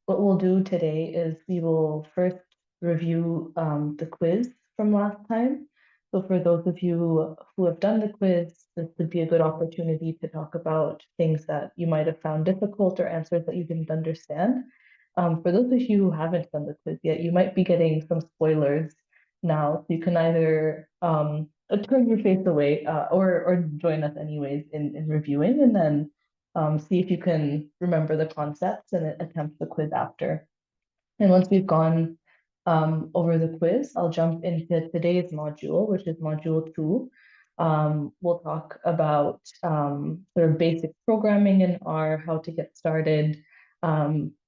What we'll do today is we will first review the quiz from last time. So for those of you who have done the quiz, this would be a good opportunity to talk about things that you might have found difficult or answers that you didn't understand. For those of you who haven't done the quiz yet, you might be getting some spoilers now. So you can either turn your face away or join us anyways in reviewing, and then see if you can remember the concepts and attempt the quiz after. And once we've gone over the quiz, I'll jump into today's module, which is module 2. We'll talk about sort of basic programming in R, how to get started,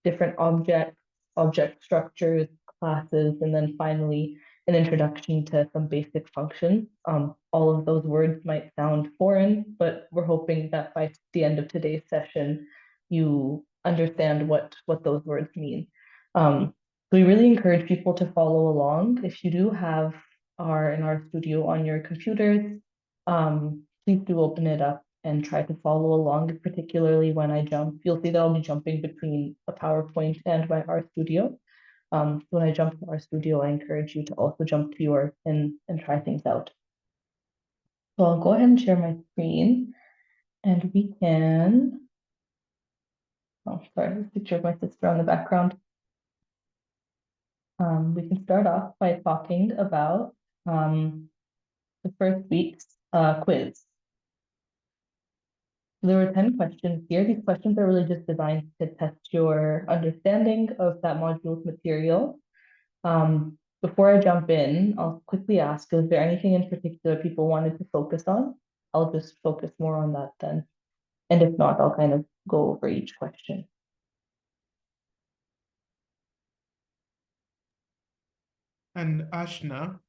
different object structures, classes, and then finally an introduction to some basic functions. All of those words might sound foreign, but we're hoping that by the end of today's session, you understand what those words mean. So we really encourage people to follow along. If you do have R in RStudio on your computers, please do open it up and try to follow along, particularly when I jump. You'll see that I'll be jumping between a PowerPoint and my RStudio. So when I jump to RStudio, I encourage you to also jump to yours and try things out. So I'll go ahead and share my screen, and we can, oh, sorry, there's a picture of my sister on the background. We can start off by talking about the first week's quiz. There were 10 questions here. These questions are really just designed to test your understanding of that module's material. Before I jump in, I'll quickly ask, is there anything in particular people wanted to focus on? I'll just focus more on that then. And if not, I'll kind of go over each question. And Ashna,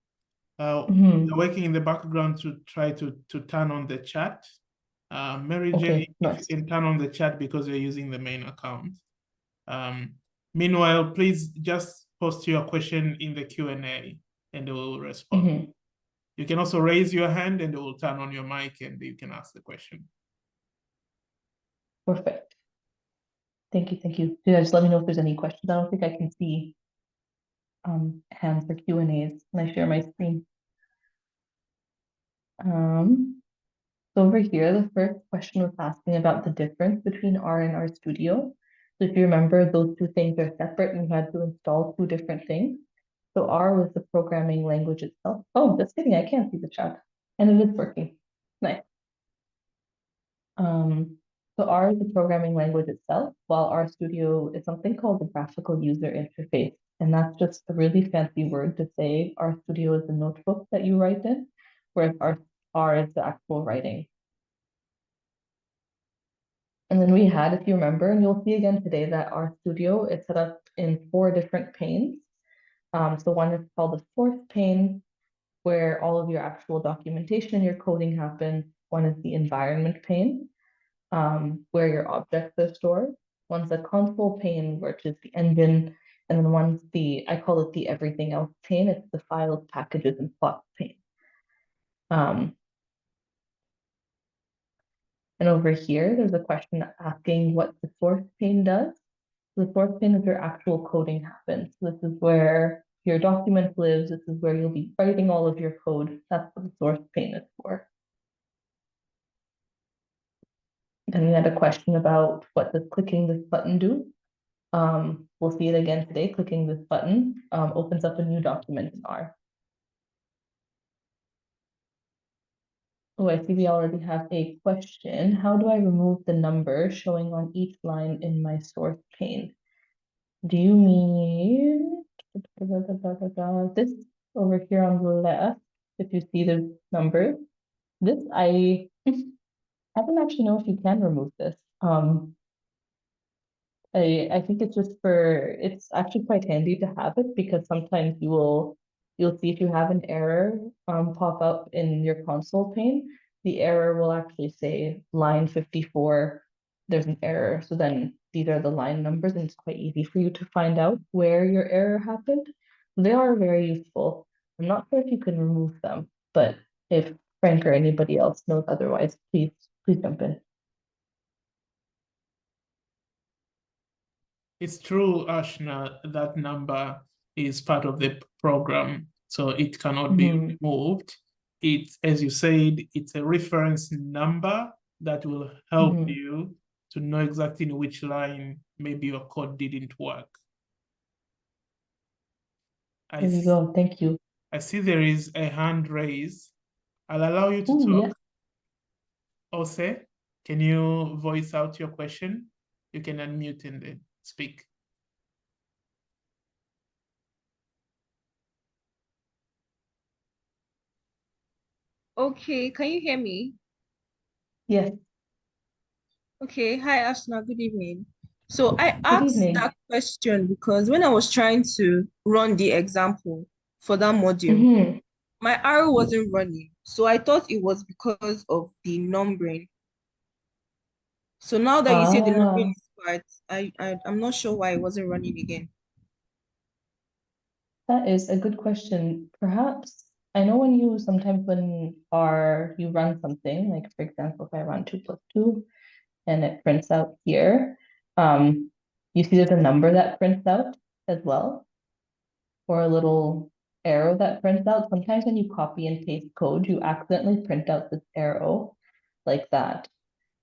you're working in the background to try to turn on the chat. Mary J, if you can turn on the chat because you're using the main account. Meanwhile, please just post your question in the Q&A and they will respond. You can also raise your hand and it will turn on your mic and you can ask the question. Perfect. Thank you, thank you. Yeah, just let me know if there's any questions. I don't think I can see hands for Q&As when I share my screen. So over here, the first question was asking about the difference between R and RStudio. So if you remember, those two things are separate and you had to install two different things. So R was the programming language itself. Oh, just kidding, I can't see the chat. And it is working. Nice. So R is the programming language itself, while RStudio is something called the graphical user interface. And that's just a really fancy word to say RStudio is the notebook that you write in, whereas R is the actual writing. And then we had, if you remember, and you'll see again today that RStudio is set up in 4 different panes. So one is called the source pane, where all of your actual documentation and your coding happens. One is the environment pane, where your objects are stored. One's the console pane, which is the engine. And then one's I call it the everything else pane. It's the files, packages, and plots pane. And over here, there's a question asking what the source pane does. The source pane is where actual coding happens. This is where your document lives. This is where you'll be writing all of your code. That's what the source pane is for. Then we had a question about what does clicking this button do? We'll see it again today. Clicking this button opens up a new document in R. Oh, I see we already have a question. How do I remove the number showing on each line in my source pane? Do you mean this over here on the left? If you see the numbers, this I don't actually know if you can remove this. I think it's just it's actually quite handy to have it because sometimes you'll see if you have an error pop up in your console pane, the error will actually say line 54, there's an error. So then these are the line numbers and it's quite easy for you to find out where your error happened. They are very useful. I'm not sure if you can remove them, but if Frank or anybody else knows otherwise, please jump in. It's true, Ashna, that number is part of the program, so it cannot be removed. It's, as you said, it's a reference number that will help you to know exactly in which line maybe your code didn't work. There you go. Thank you. I see there is a hand raised. I'll allow you to talk. Yes. Ose, can you voice out your question? You can unmute and then speak. Okay, can you hear me? Yes. Okay, hi Ashna, good evening. So I asked that question because when I was trying to run the example for that module, my arrow wasn't running. So I thought it was because of the numbering. So now that you say the numbering is part, I'm not sure why it wasn't running again. That is a good question. Perhaps I know when you sometimes you run something, like for example, if I run 2 + 2 and it prints out here, you see there's a number that prints out as well, or a little arrow that prints out. Sometimes when you copy and paste code, you accidentally print out this arrow like that.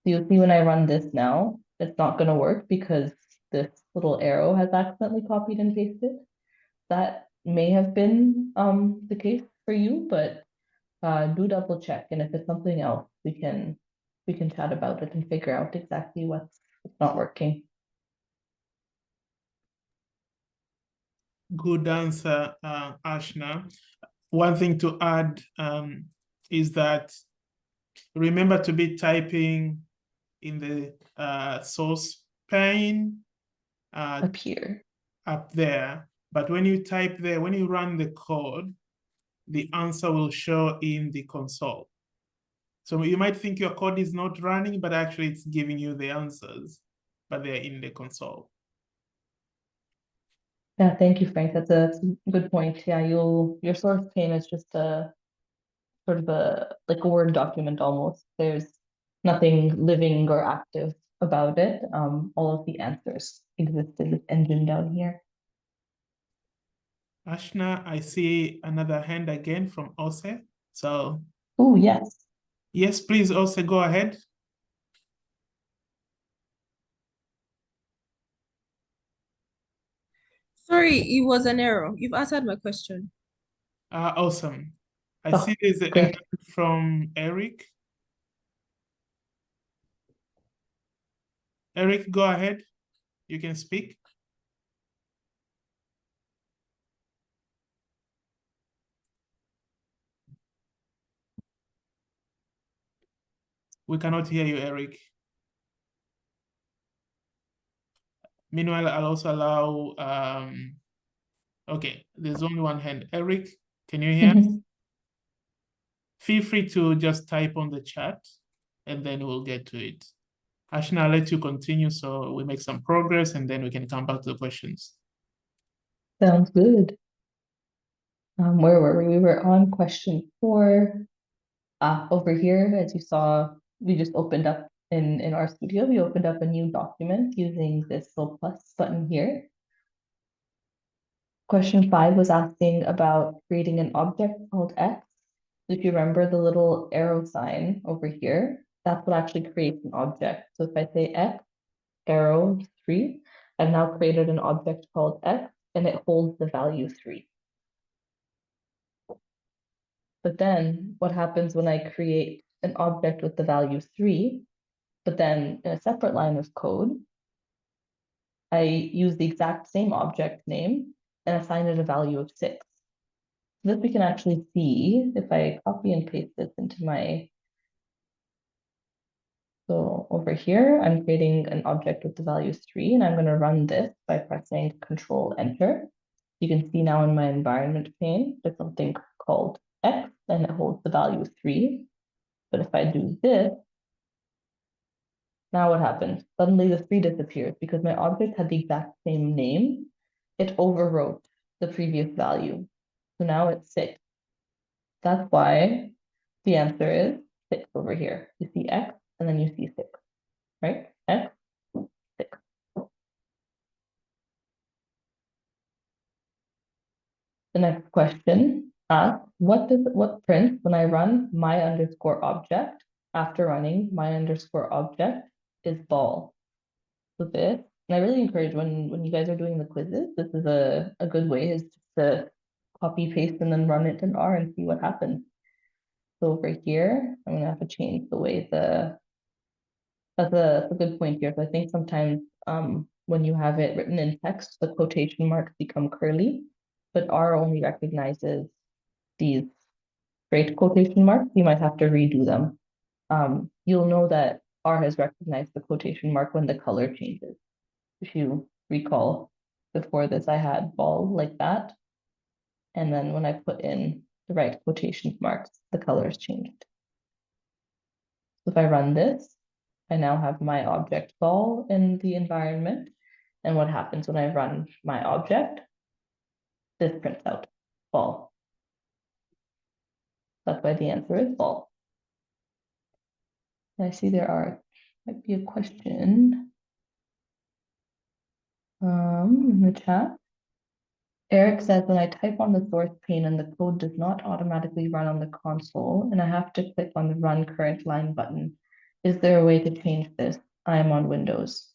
So you'll see when I run this now, it's not going to work because this little arrow has accidentally copied and pasted. That may have been the case for you, but do double check. And if it's something else, we can chat about it and figure out exactly what's not working. Good answer, Ashna. One thing to add is that remember to be typing in the source pane up here, up there. But when you type there, when you run the code, the answer will show in the console. So you might think your code is not running, but actually it's giving you the answers, but they're in the console. Yeah, thank you, Frank. That's a good point. Yeah, your source pane is just a sort of like a Word document almost. There's nothing living or active about it. All of the answers exist in this engine down here. Ashna, I see another hand again from Ose. So. Oh, yes. Yes, please, Ose, go ahead. Sorry, it was an error. You've answered my question. Awesome. I see there's a hand from Eric. Eric, go ahead. You can speak. We cannot hear you, Eric. Meanwhile, I'll also allow, okay, there's only one hand. Eric, can you hear us? Feel free to just type on the chat and then we'll get to it. Ashna, I'll let you continue so we make some progress and then we can come back to the questions. Sounds good. Where were we? We were on question 4. Over here, as you saw, we just opened up in RStudio, we opened up a new document using this little plus button here. Question 5 was asking about creating an object called X. If you remember the little arrow sign over here, that's what actually creates an object. So if I say X, arrow 3, I've now created an object called X and it holds the value 3. But then what happens when I create an object with the value 3, but then in a separate line of code, I use the exact same object name and assign it a value of 6. This we can actually see if I copy and paste this into so over here, I'm creating an object with the value 3, and I'm going to run this by pressing Control Enter. You can see now in my environment pane, there's something called X, and it holds the value 3. But if I do this, now what happens? Suddenly the 3 disappears because my object had the exact same name. It overwrote the previous value. So now it's 6. That's why the answer is 6 over here. You see X, and then you see 6, right? X, 6. The next question asks, what prints when I run my underscore object after running my underscore object is ball. So this, and I really encourage when you guys are doing the quizzes, this is a good way is just to copy paste and then run it in R and see what happens. So over here, I'm gonna have to change the way that's a good point here. So I think sometimes when you have it written in text, the quotation marks become curly, but R only recognizes these straight quotation marks. You might have to redo them. You'll know that R has recognized the quotation mark when the color changes. If you recall, before this I had ball like that, and then when I put in the right quotation marks, the colors changed. So if I run this, I now have my object ball in the environment. And what happens when I run my object? This prints out ball. That's why the answer is ball. And I see might be a question in the chat. Eric says, when I type on the source pane and the code does not automatically run on the console, and I have to click on the run current line button. Is there a way to change this? I am on Windows.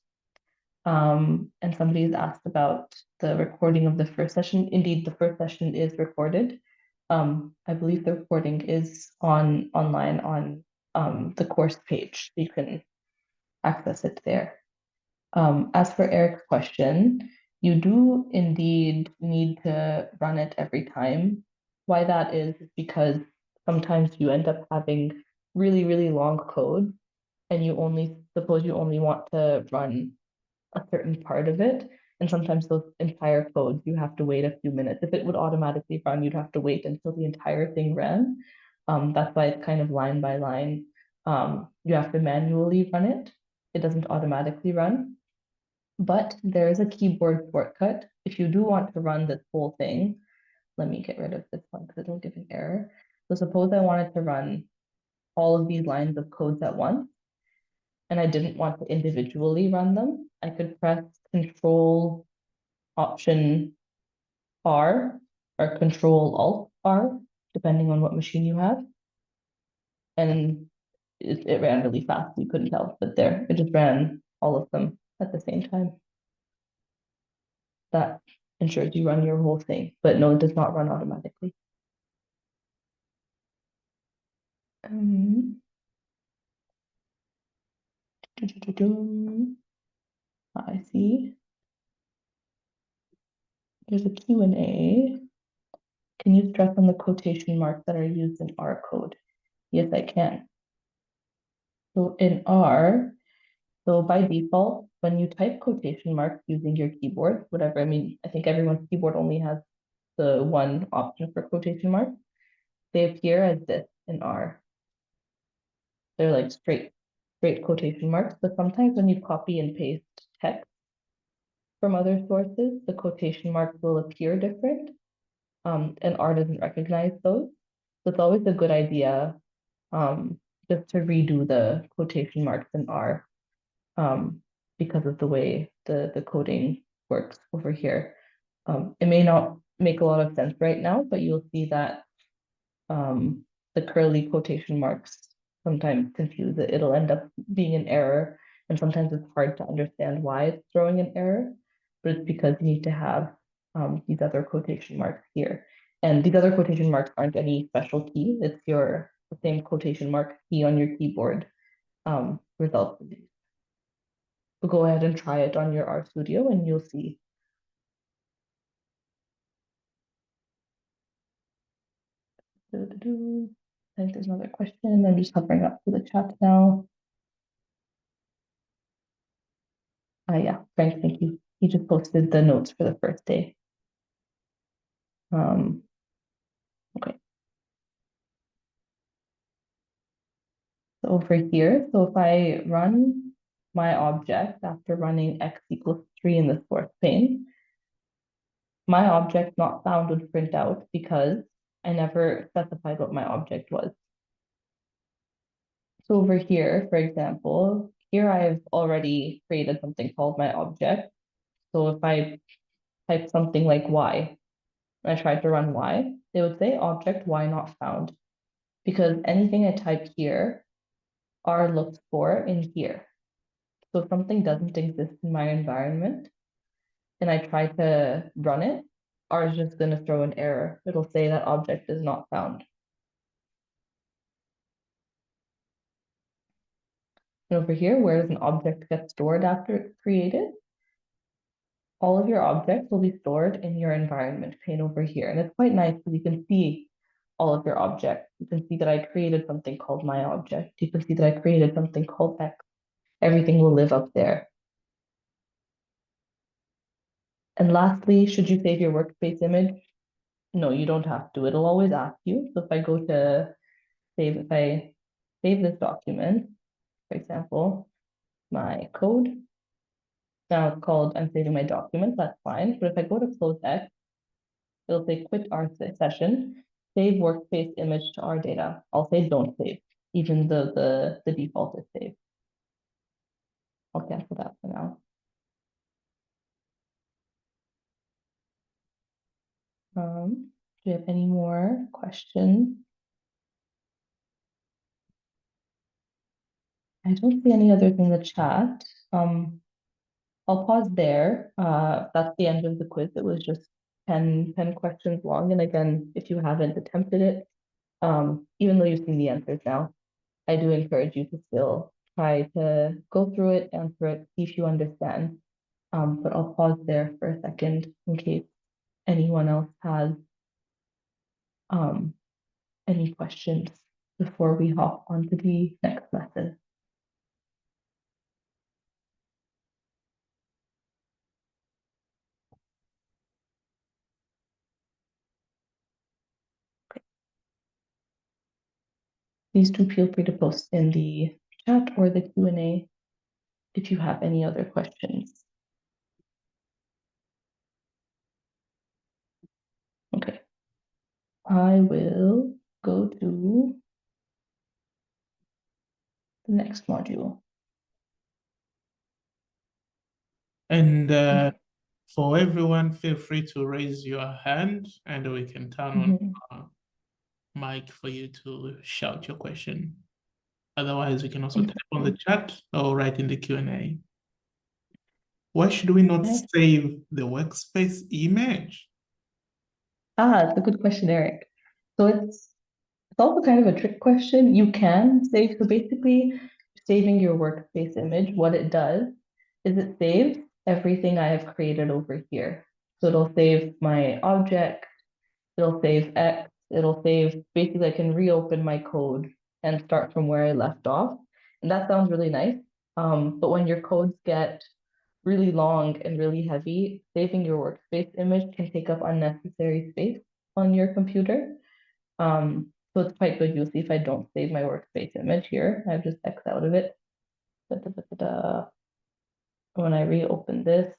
And somebody's asked about the recording of the first session. Indeed, the first session is recorded. I believe the recording is online on the course page. You can access it there. As for Eric's question, you do indeed need to run it every time. Why that is because sometimes you end up having really, really long code, and suppose you only want to run a certain part of it. And sometimes those entire codes, you have to wait a few minutes. If it would automatically run, you'd have to wait until the entire thing ran. That's why it's kind of line by line. You have to manually run it. It doesn't automatically run. But there is a keyboard shortcut. If you do want to run this whole thing, let me get rid of this one because it'll give an error. So suppose I wanted to run all of these lines of codes at once, and I didn't want to individually run them, I could press Control Option R or Control Alt R, depending on what machine you have. And it ran really fast. You couldn't tell, but there, it just ran all of them at the same time. That ensures you run your whole thing, but no, it does not run automatically. I see. There's a Q&A. Can you stress on the quotation marks that are used in R code? Yes, I can. So in R, so by default, when you type quotation marks using your keyboard, whatever, I mean, I think everyone's keyboard only has the one option for quotation marks. They appear as this in R. They're like straight quotation marks, but sometimes when you copy and paste text from other sources, the quotation marks will appear different, and R doesn't recognize those. So it's always a good idea just to redo the quotation marks in R because of the way the coding works over here. It may not make a lot of sense right now, but you'll see that the curly quotation marks sometimes confuse it. It'll end up being an error, and sometimes it's hard to understand why it's throwing an error, but it's because you need to have these other quotation marks here. And these other quotation marks aren't any special key. It's the same quotation mark key on your keyboard results in these. So go ahead and try it on your RStudio and you'll see. I think there's another question. I'm just hovering up to the chat now. Yeah, Frank, thank you. He just posted the notes for the first day. Okay. So over here, so if I run my object after running x equals 3 in the source pane, my object not found would print out because I never specified what my object was. So over here, for example, here I've already created something called my object. So if I type something like y, and I tried to run Y, they would say object Y not found, because anything I type here are looked for in here. So if something doesn't exist in my environment and I try to run it, R is just going to throw an error. It'll say that object is not found. And over here, where does an object get stored after it's created? All of your objects will be stored in your environment pane over here. And it's quite nice because you can see all of your objects. You can see that I created something called my object. You can see that I created something called X. Everything will live up there. And lastly, should you save your workspace image? No, you don't have to. It'll always ask you. So if I go to save, if I save this document, for example, my code, now it's called I'm saving my document, that's fine. But if I go to close X, it'll say quit our session, save workspace image to our data. I'll say don't save, even though the default is save. I'll cancel that for now. Do you have any more questions? I don't see any others in the chat. I'll pause there. That's the end of the quiz. It was just 10 questions long. And again, if you haven't attempted it, even though you've seen the answers now, I do encourage you to still try to go through it, answer it, see if you understand. But I'll pause there for a second in case anyone else has any questions before we hop on to the next lesson. Okay. Please do feel free to post in the chat or the Q&A if you have any other questions. Okay, I will go to the next module. And for everyone, feel free to raise your hand and we can turn on our mic for you to shout your question. Otherwise, you can also type on the chat or write in the Q&A. Why should we not save the workspace image? It's a good question, Eric. So it's also kind of a trick question. You can save, so basically saving your workspace image, what it does is it saves everything I have created over here. So it'll save my object, it'll save X, it'll save, basically I can reopen my code and start from where I left off. And that sounds really nice. But when your codes get really long and really heavy, saving your workspace image can take up unnecessary space on your computer. So it's quite good. You'll see if I don't save my workspace image here, I've just X out of it. When I reopen this,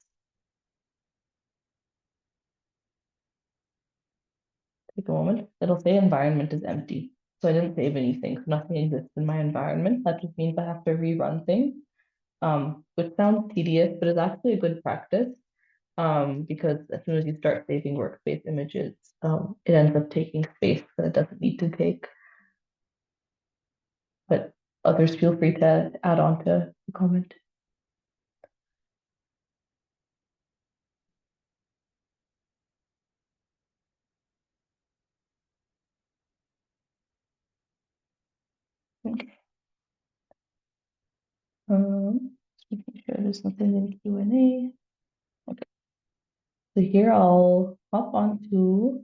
take a moment, it'll say environment is empty. So I didn't save anything, so nothing exists in my environment. That just means I have to rerun things, which sounds tedious, but it's actually a good practice. Because as soon as you start saving workspace images, it ends up taking space that it doesn't need to take. But others feel free to add on to the comment. Okay. Just making sure there's nothing in Q&A. Okay. So here I'll hop onto,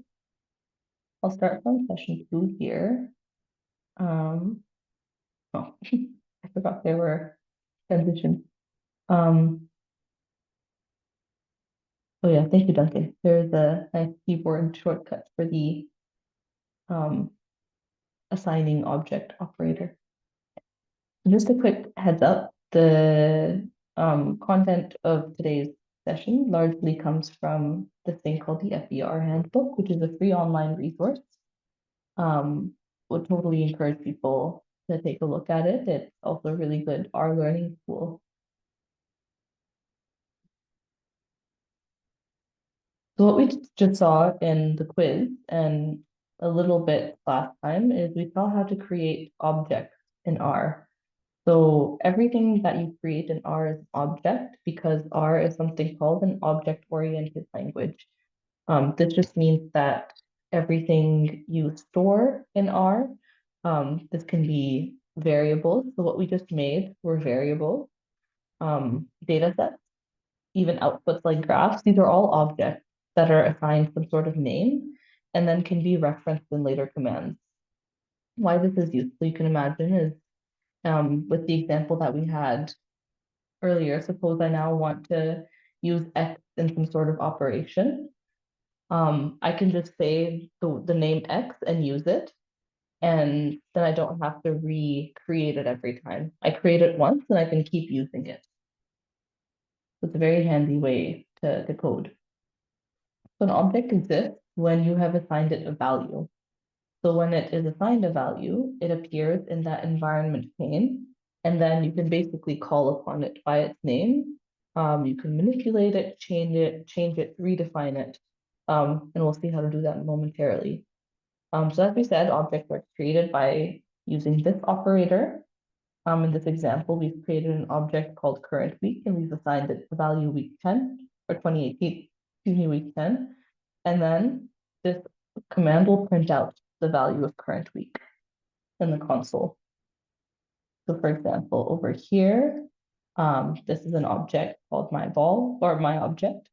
I'll start from session 2 here. Oh, I forgot there were transitions. Oh yeah, thank you, Duncan. There's a nice keyboard shortcut for the assigning object operator. Just a quick heads up, the content of today's session largely comes from this thing called the FER Handbook, which is a free online resource. Would totally encourage people to take a look at it. It's also a really good R learning tool. So So what we just saw in the quiz and a little bit last time is we saw how to create objects in R. So everything that you create in R is object because R is something called an object-oriented language. This just means that everything you store in R, this can be variables. So what we just made were variables, data sets, even outputs like graphs. These are all objects that are assigned some sort of name and then can be referenced in later commands. Why this is useful, you can imagine, is with the example that we had earlier, suppose I now want to use X in some sort of operation. I can just say the name X and use it, and then I don't have to recreate it every time. I create it once and I can keep using it. So it's a very handy way to code. So an object exists when you have assigned it a value. So when it is assigned a value, it appears in that environment pane, and then you can basically call upon it by its name. You can manipulate it, change it, redefine it, and we'll see how to do that momentarily. So as we said, objects are created by using this operator. In this example, we've created an object called current week, and we've assigned it the value week 10, or 2018, excuse me, week 10. And then this command will print out the value of current week in the console. So for example, over here, this is an object called my ball, or my object.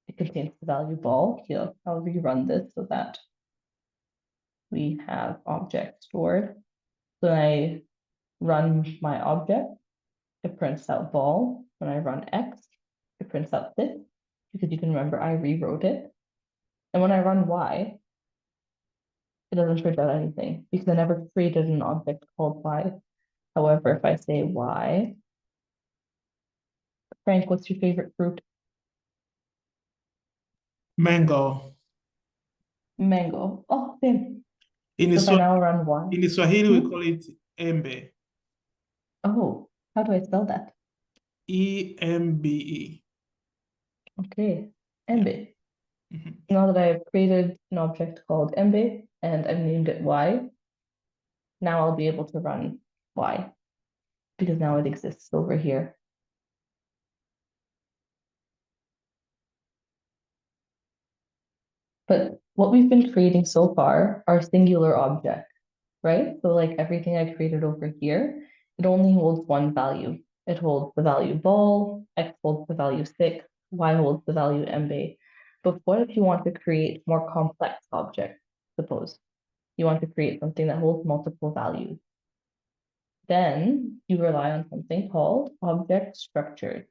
It contains the value ball. Here, I'll rerun this so that we have object stored. So when I run my object, it prints out ball. When I run X, it prints out this, because you can remember I rewrote it. And when I run Y, it doesn't print out anything because I never created an object called Y. However, if I say Y, Frank, what's your favorite fruit? Mango. Mango. Oh, same. In So if I now run Y. in Swahili, we call it embe. Oh, how do I spell that? EMBE. Okay, embe. Yeah. Now that I have created an object called embe and I've named it Y, now I'll be able to run Y because now it exists over here. But what we've been creating so far are singular objects, right? So like everything I created over here, it only holds one value. It holds the value ball, X holds the value 6, Y holds the value MB. But what if you want to create more complex objects? Suppose you want to create something that holds multiple values. Then you rely on something called object structures.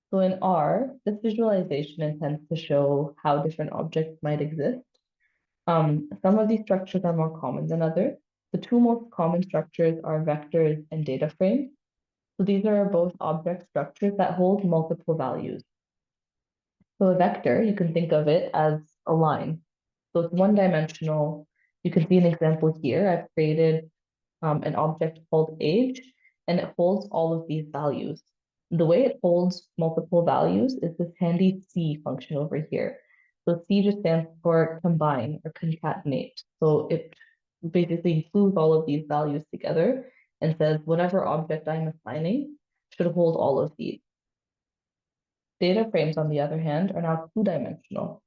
So in R, this visualization intends to show how different objects might exist. Some of these structures are more common than others. The two most common structures are vectors and data frames. So these are both object structures that hold multiple values. So a vector, you can think of it as a line. So it's one-dimensional. You can see an example here. I've created an object called age, and it holds all of these values. The way it holds multiple values is this handy C function over here. So C just stands for combine or concatenate. So it basically includes all of these values together and says whatever object I'm assigning should hold all of these. Data frames, on the other hand, are now two-dimensional.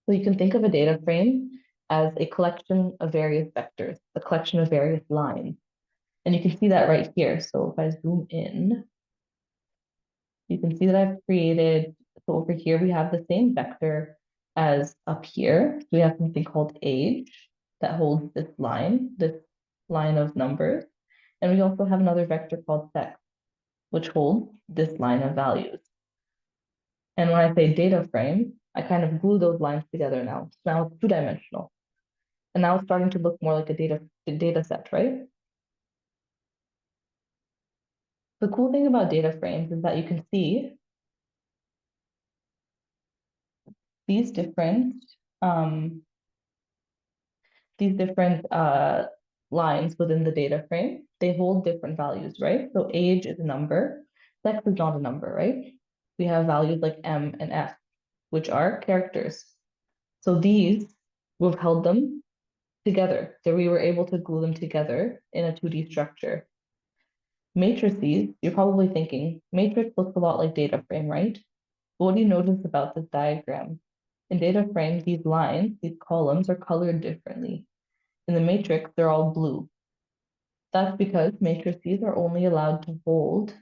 So you can think of a data frame as a collection of various vectors, a collection of various lines. And you can see that right here. So if I zoom in, you can see that I've created, so over here we have the same vector as up here. So we have something called age that holds this line of numbers. And we also have another vector called sex, which holds this line of values. And when I say data frame, I kind of glue those lines together now. So now it's two-dimensional. And now it's starting to look more like a data set, right? The cool thing about data frames is that you can see these different lines within the data frame. They hold different values, right? So age is a number, sex is not a number, right? We have values like M and F. which are characters. So these, we've held them together. So we were able to glue them together in a 2D structure. Matrices, you're probably thinking, matrix looks a lot like data frame, right? But what do you notice about this diagram? In data frame, these lines, these columns are colored differently. In the matrix, they're all blue. That's because matrices are only allowed to hold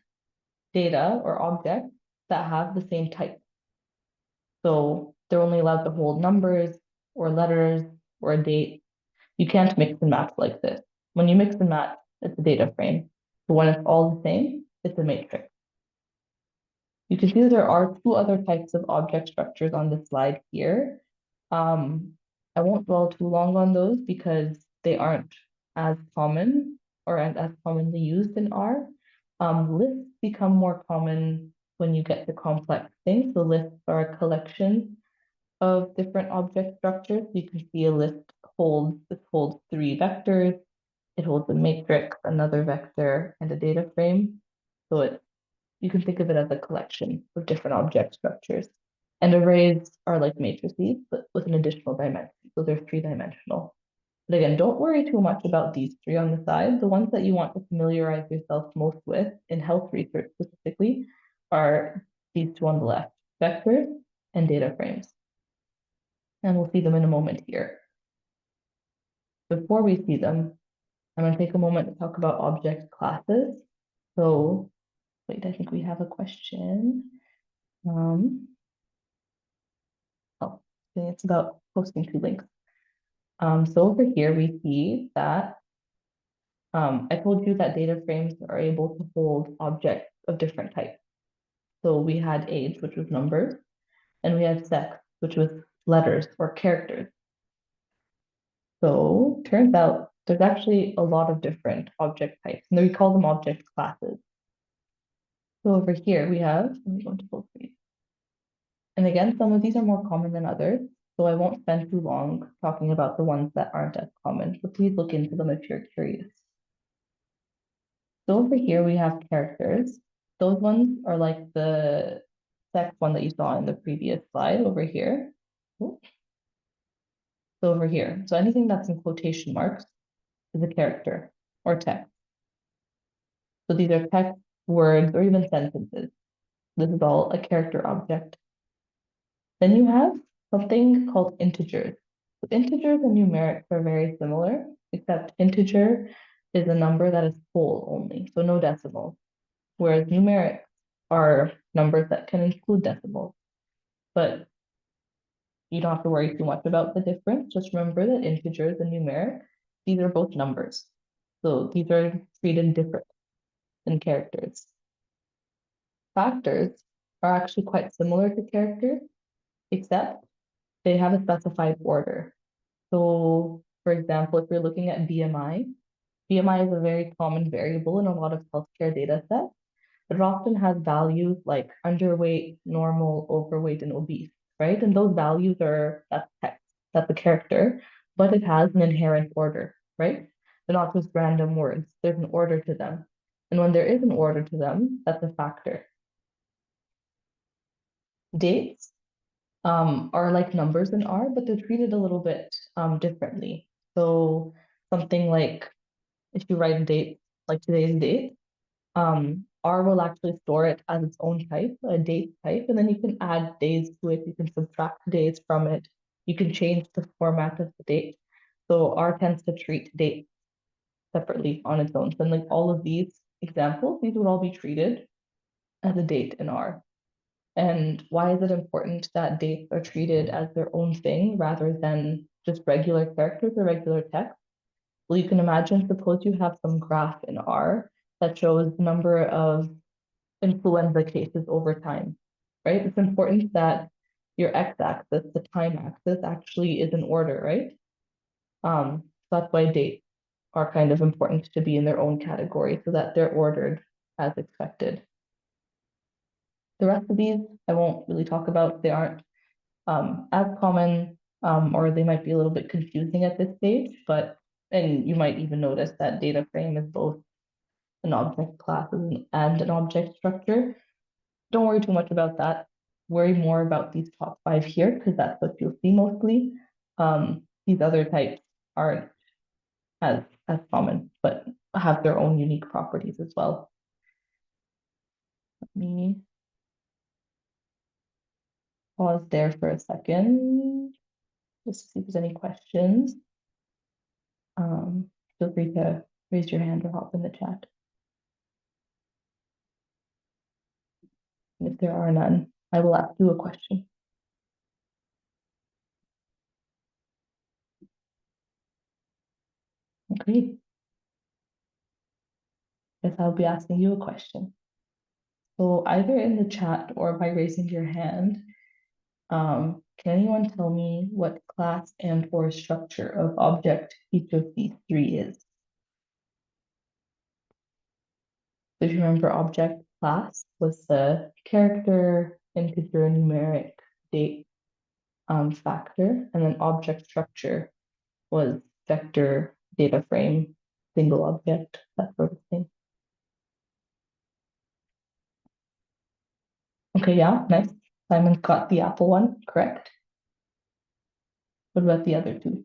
data or objects that have the same type. So they're only allowed to hold numbers or letters or a date. You can't mix and match like this. When you mix and match, it's a data frame. But when it's all the same, it's a matrix. You can see that there are two other types of object structures on the slide here. I won't dwell too long on those because they aren't as common or as commonly used in R. Lists become more common when you get to complex things. So lists are a collection of different object structures. You can see a list holds 3 vectors. It holds a matrix, another vector, and a data frame. So you can think of it as a collection of different object structures. And arrays are like matrices, but with an additional dimension. So they're 3-dimensional. But again, don't worry too much about these 3 on the side. The ones that you want to familiarize yourself most with, in health research specifically, are these 2 on the left, vectors and data frames. And we'll see them in a moment here. Before we see them, I'm going to take a moment to talk about object classes. So, wait, I think we have a question. Oh, it's about posting 2 links. So over here we see that I told you that data frames are able to hold objects of different types. So we had age, which was numbers, and we had sex, which was letters or characters. So turns out there's actually a lot of different object types, and we call them object classes. So over here we have, let me go into full screen. And again, some of these are more common than others, so I won't spend too long talking about the ones that aren't as common, but please look into them if you're curious. So over here we have characters. Those ones are like the sex one that you saw in the previous slide over here. So over here. So anything that's in quotation marks is a character or text. So these are text, words, or even sentences. This is all a character object. Then you have something called integers. So integers and numerics are very similar, except integer is a number that is whole only, so no decimals, whereas numerics are numbers that can include decimals. But you don't have to worry too much about the difference. Just remember that integers and numeric, these are both numbers. So these are treated different than characters. Factors are actually quite similar to characters, except they have a specified order. So for example, if you're looking at BMI, BMI is a very common variable in a lot of healthcare data sets, but it often has values like underweight, normal, overweight, and obese, right? And those values that's text, that's a character, but it has an inherent order, right? They're not just random words, there's an order to them. And when there is an order to them, that's a factor. Dates are like numbers in R, but they're treated a little bit differently. So something like if you write a date, like today's date, R will actually store it as its own type, a date type, and then you can add days to it, you can subtract days from it, you can change the format of the date. So R tends to treat dates separately on its own. So like all of these examples, these would all be treated as a date in R. And why is it important that dates are treated as their own thing rather than just regular characters or regular text? Well, you can imagine, suppose you have some graph in R that shows the number of influenza cases over time, right? It's important that your x-axis, the time axis, actually is in order, right? So that's why dates are kind of important to be in their own category so that they're ordered as expected. The rest of these I won't really talk about. They aren't as common, or they might be a little bit confusing at this stage, and you might even notice that data frame is both an object class and an object structure. Don't worry too much about that. worry more about these top 5 here because that's what you'll see mostly. These other types aren't as common, but have their own unique properties as well. Let me pause there for a second, just to see if there's any questions. Feel free to raise your hand or hop in the chat. And if there are none, I will ask you a question. Okay. Guess I'll be asking you a question. So either in the chat or by raising your hand, can anyone tell me what class and or structure of object each of these 3 is? So if you remember, object class was the character, integer, numeric, date, factor, and then object structure was vector, data frame, single object, that sort of thing. Okay, yeah, nice. Simon's got the Apple one, correct? What about the other 2?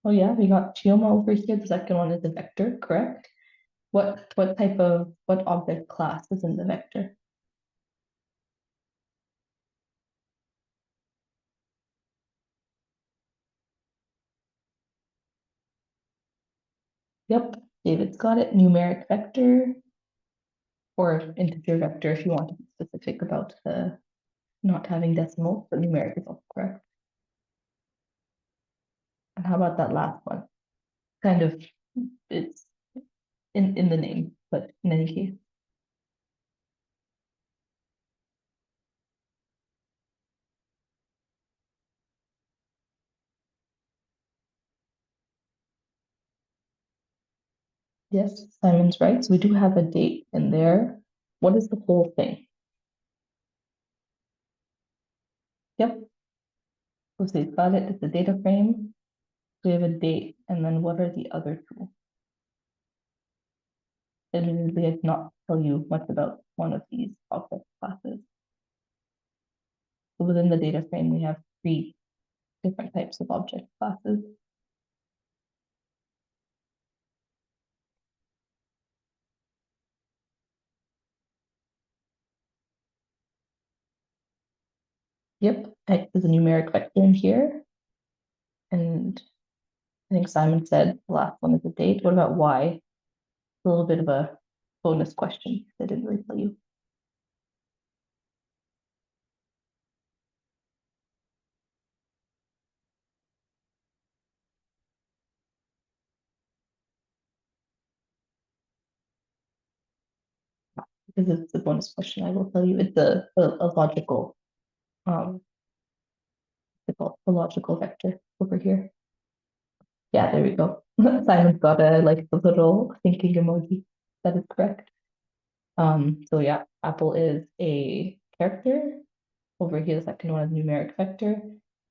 Oh yeah, we got Chioma over here. The second one is a vector, correct? What object class is in the vector? Yep, David's got it. Numeric vector or integer vector if you want to be specific about the not having decimals, but numeric is also correct. And how about that last one? Kind of, it's in the name, but in any case. Yes, Simon's right. So we do have a date in there. What is the whole thing? Yep. Jose's got it. It's a data frame. We have a date, and then what are the other 2? Admittedly, I did not tell you much about one of these object classes. So within the data frame, we have 3 different types of object classes. Yep, X is a numeric vector in here. And I think Simon said the last one is a date. What about Y? It's a little bit of a bonus question. I didn't really tell you. Because it's a bonus question, I will tell you it's a logical, it's called a logical vector over here. Yeah, there we go. Simon's got a like the little thinking emoji. That is correct. So yeah, Apple is a character. Over here, the second one is numeric vector.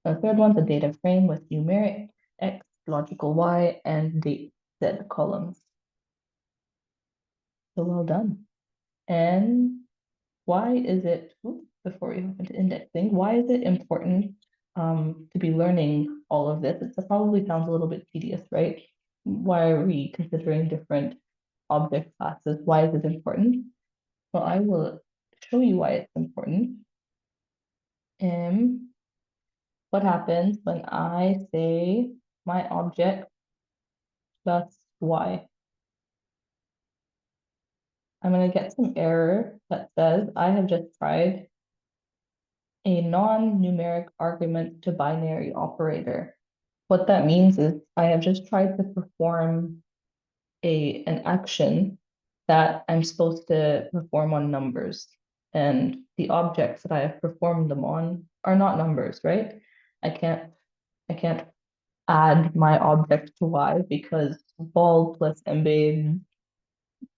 The third one's a data frame with numeric X, logical Y, and date Z columns. So well done. And why is it, before we hop into indexing, why is it important to be learning all of this? It probably sounds a little bit tedious, right? Why are we considering different object classes? Why is it important? Well, I will show you why it's important. What happens when I say my object plus Y? I'm going to get some error that says I have just tried a non-numeric argument to binary operator. What that means is I have just tried to perform an action that I'm supposed to perform on numbers. And the objects that I have performed them on are not numbers, right? I can't add my object to Y because ball plus embed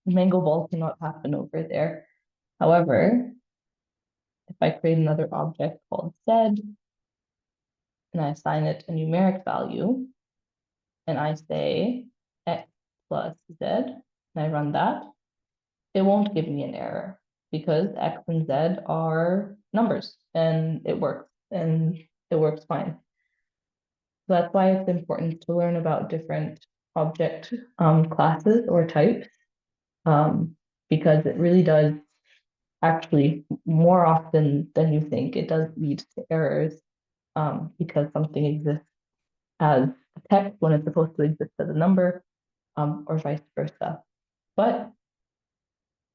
mango ball cannot happen over there. However, if I create another object called Z, and I assign it a numeric value, and I say X plus Z, and I run that, it won't give me an error because X and Z are numbers and it works fine. So that's why it's important to learn about different object classes or types, because it really does actually, more often than you think, it does lead to errors, because something exists as a text when it's supposed to exist as a number, or vice versa. But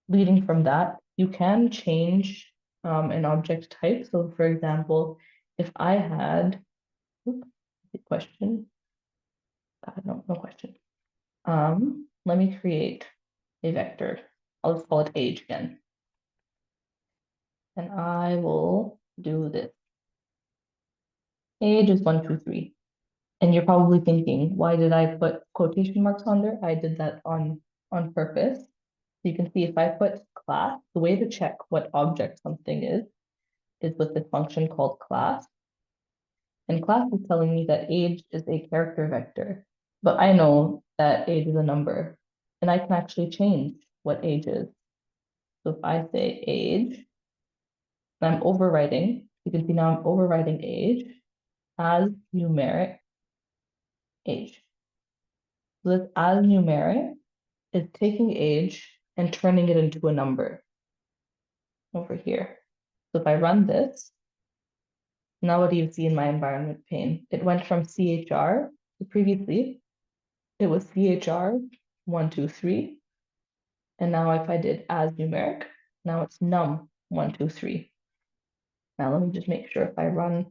leading from that, you can change an object type. So for example, if I had, question, no question. Let me create a vector. I'll just call it age again. And I will do this. Age is 1, 2, 3. And you're probably thinking, why did I put quotation marks on there? I did that on purpose. So you can see if I put class, the way to check what object something is with this function called class. And class is telling me that age is a character vector, but I know that age is a number, and I can actually change what age is. So if I say age, I'm overwriting, you can see now I'm overwriting age as numeric age. So this as numeric is taking age and turning it into a number over here. So if I run this, now what do you see in my environment pane? It went from CHR to previously, it was CHR 1, 2, 3. And now if I did as numeric, now it's num 1, 2, 3. Now let me just make sure if I run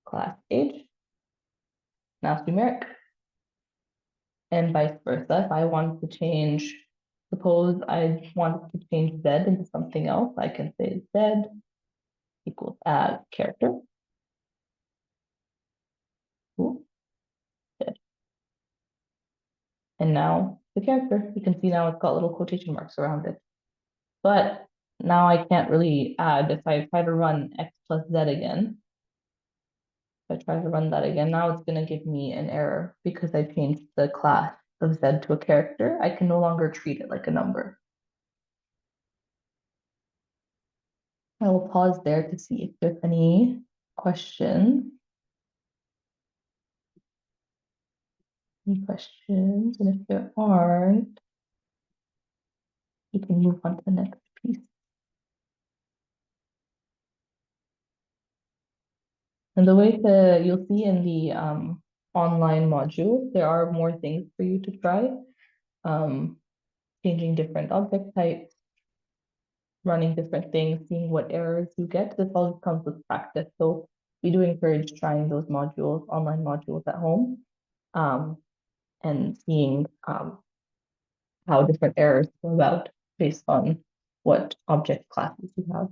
class age, now it's numeric. And vice versa, if I want to change, suppose I wanted to change Z into something else, I can say Z equals as character. Ooh, Z. And now the character, you can see now it's got little quotation marks around it. But now I can't really add. If I try to run X plus Z again, if I try to run that again, now it's going to give me an error because I changed the class of Z to a character. I can no longer treat it like a number. I will pause there to see if there's any questions. Any questions? And if there aren't, we can move on to the next piece. And the way you'll see in the online module, there are more things for you to try. Changing different object types, running different things, seeing what errors you get. This all comes with practice. So we do encourage trying those modules, online modules at home, and seeing how different errors go about based on what object classes you have.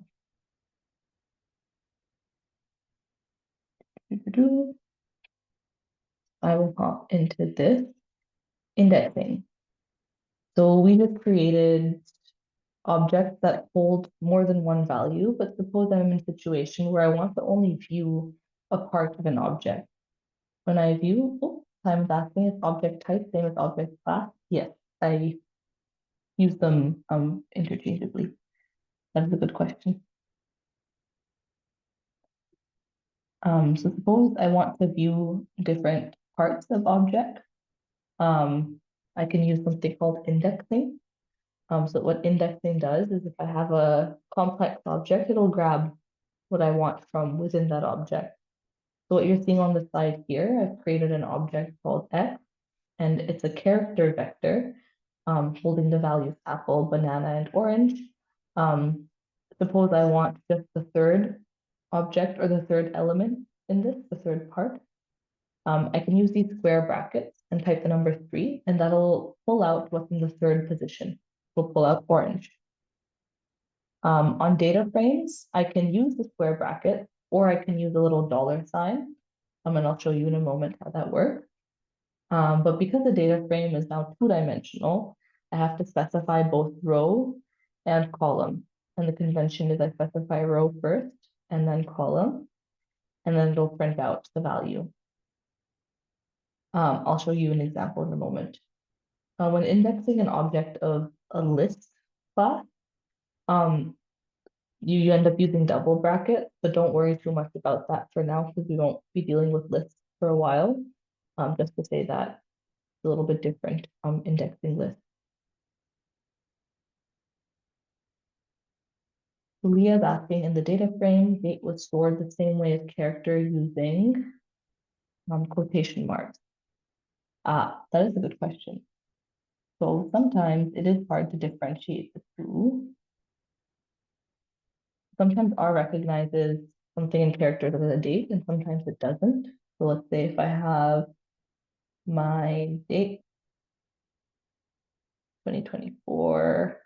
I will hop into this indexing. So we just created objects that hold more than one value, but suppose I'm in a situation where I want to only view a part of an object. When I view, Simon's asking, is object type same as object class? Yes, I use them interchangeably. That is a good question. So suppose I want to view different parts of object. I can use something called indexing. So what indexing does is if I have a complex object, it'll grab what I want from within that object. So what you're seeing on the side here, I've created an object called X, and it's a character vector holding the values apple, banana, and orange. Suppose I want just the third object or the third element in this, the third part. I can use these square brackets and type the number 3, and that'll pull out what's in the third position. We'll pull out orange. On data frames, I can use the square bracket, or I can use a little $sign. And I'll show you in a moment how that works. But because the data frame is now 2-dimensional, I have to specify both row and column. And the convention is I specify row first and then column, and then it'll print out the value. I'll show you an example in a moment. When indexing an object of a list class, you end up using double brackets, but don't worry too much about that for now because we won't be dealing with lists for a while. Just to say that it's a little bit different indexing lists. Leah is asking, in the data frame, date was stored the same way as character using quotation marks. That is a good question. So sometimes it is hard to differentiate the two. Sometimes R recognizes something in characters as a date, and sometimes it doesn't. So let's say if I have my date, 2024.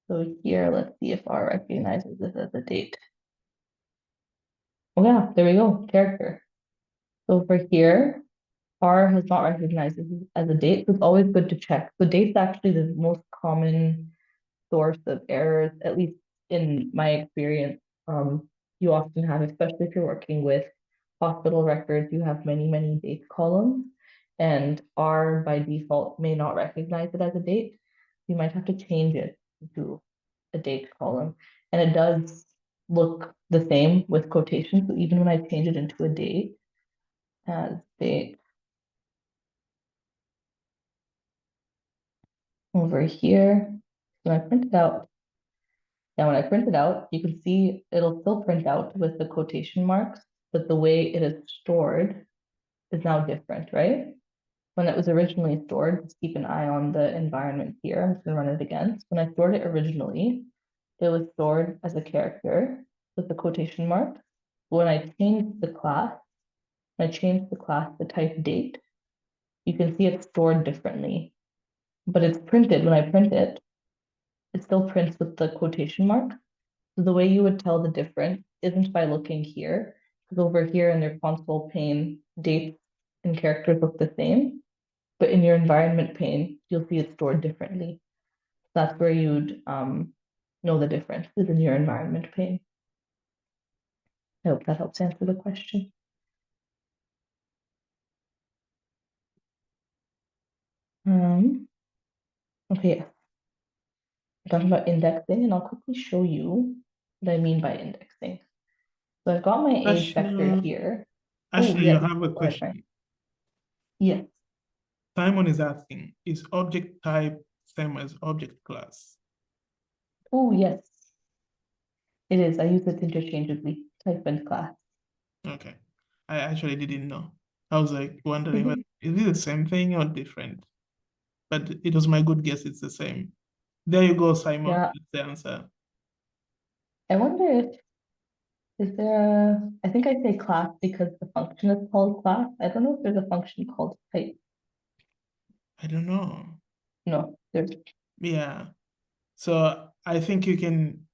So here, let's see if R recognizes this as a date. Oh yeah, there we go, character. So for here, R has not recognized this as a date, so it's always good to check. So date's actually the most common source of errors, at least in my experience. You often have, especially if you're working with hospital records, you have many, many date columns, and R by default may not recognize it as a date. You might have to change it to a date column, and it does look the same with quotations. So even when I change it into a date as date over here, when I print it out, now, when I print it out, you can see it'll still print out with the quotation marks, but the way it is stored is now different, right? When it was originally stored, just keep an eye on the environment here. I'm just gonna run it again. So when I stored it originally, it was stored as a character with the quotation marks. When I changed the class, to type date, you can see it's stored differently, but it's printed. When I print it, it still prints with the quotation mark. So the way you would tell the difference isn't by looking here, because over here in your console pane, dates and characters look the same, but in your environment pane, you'll see it stored differently. That's where you'd know the difference is in your environment pane. I hope that helps answer the question. Okay, we're talking about indexing, and I'll quickly show you what I mean by indexing. So I've got my age vector here. Actually, yes. You have a question. Yes. Simon is asking, is object type same as object class? Oh, yes. It is. I use it interchangeably, type and class. Okay. I actually didn't know. I was like wondering, is it the same thing or different? But it was my good guess, it's the same. There you go, Simon. Yeah. That's the answer. I wonder is there I think I say class because the function is called class. I don't know if there's a function called type. I don't know. No, there's. Yeah. So I think you can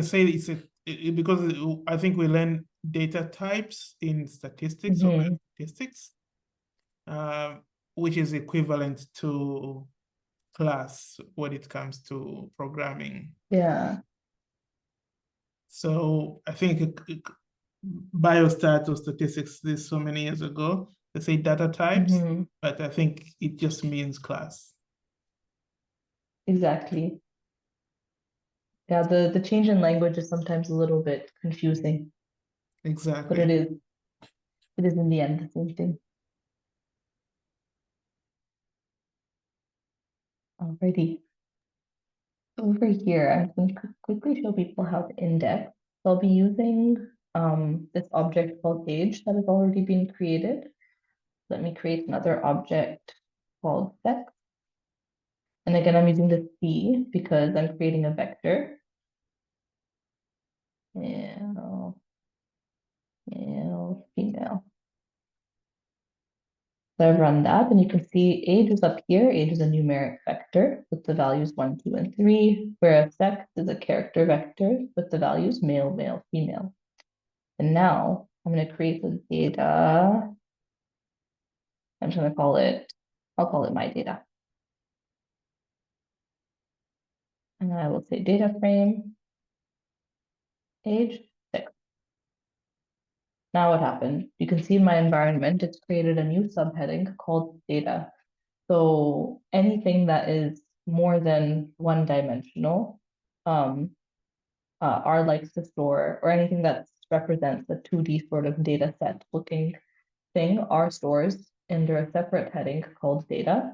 say it's because I think we learn data types in statistics or statistics, which is equivalent to class when it comes to programming. Yeah. So I think biostat or statistics this so many years ago, they say data types, but I think it just means class. Exactly. Yeah, the change in language is sometimes a little bit confusing. Exactly. But it is in the end the same thing. Alrighty. Over here, I'm going to quickly show people how to index. So I'll be using this object called age that has already been created. Let me create another object called sex. And again, I'm using the C because I'm creating a vector. Male, female. So I've run that, and you can see age is up here. Age is a numeric vector with the values 1, 2, and 3, whereas sex is a character vector with the values male, male, female. And now I'm going to create the data I'm just going to call it, I'll call it my data. And I will say data frame, age 6. Now what happened? You can see in my environment, it's created a new subheading called data. So anything that is more than one dimensional, R likes to store, or anything that represents a 2D sort of data set looking thing, R stores under a separate heading called data.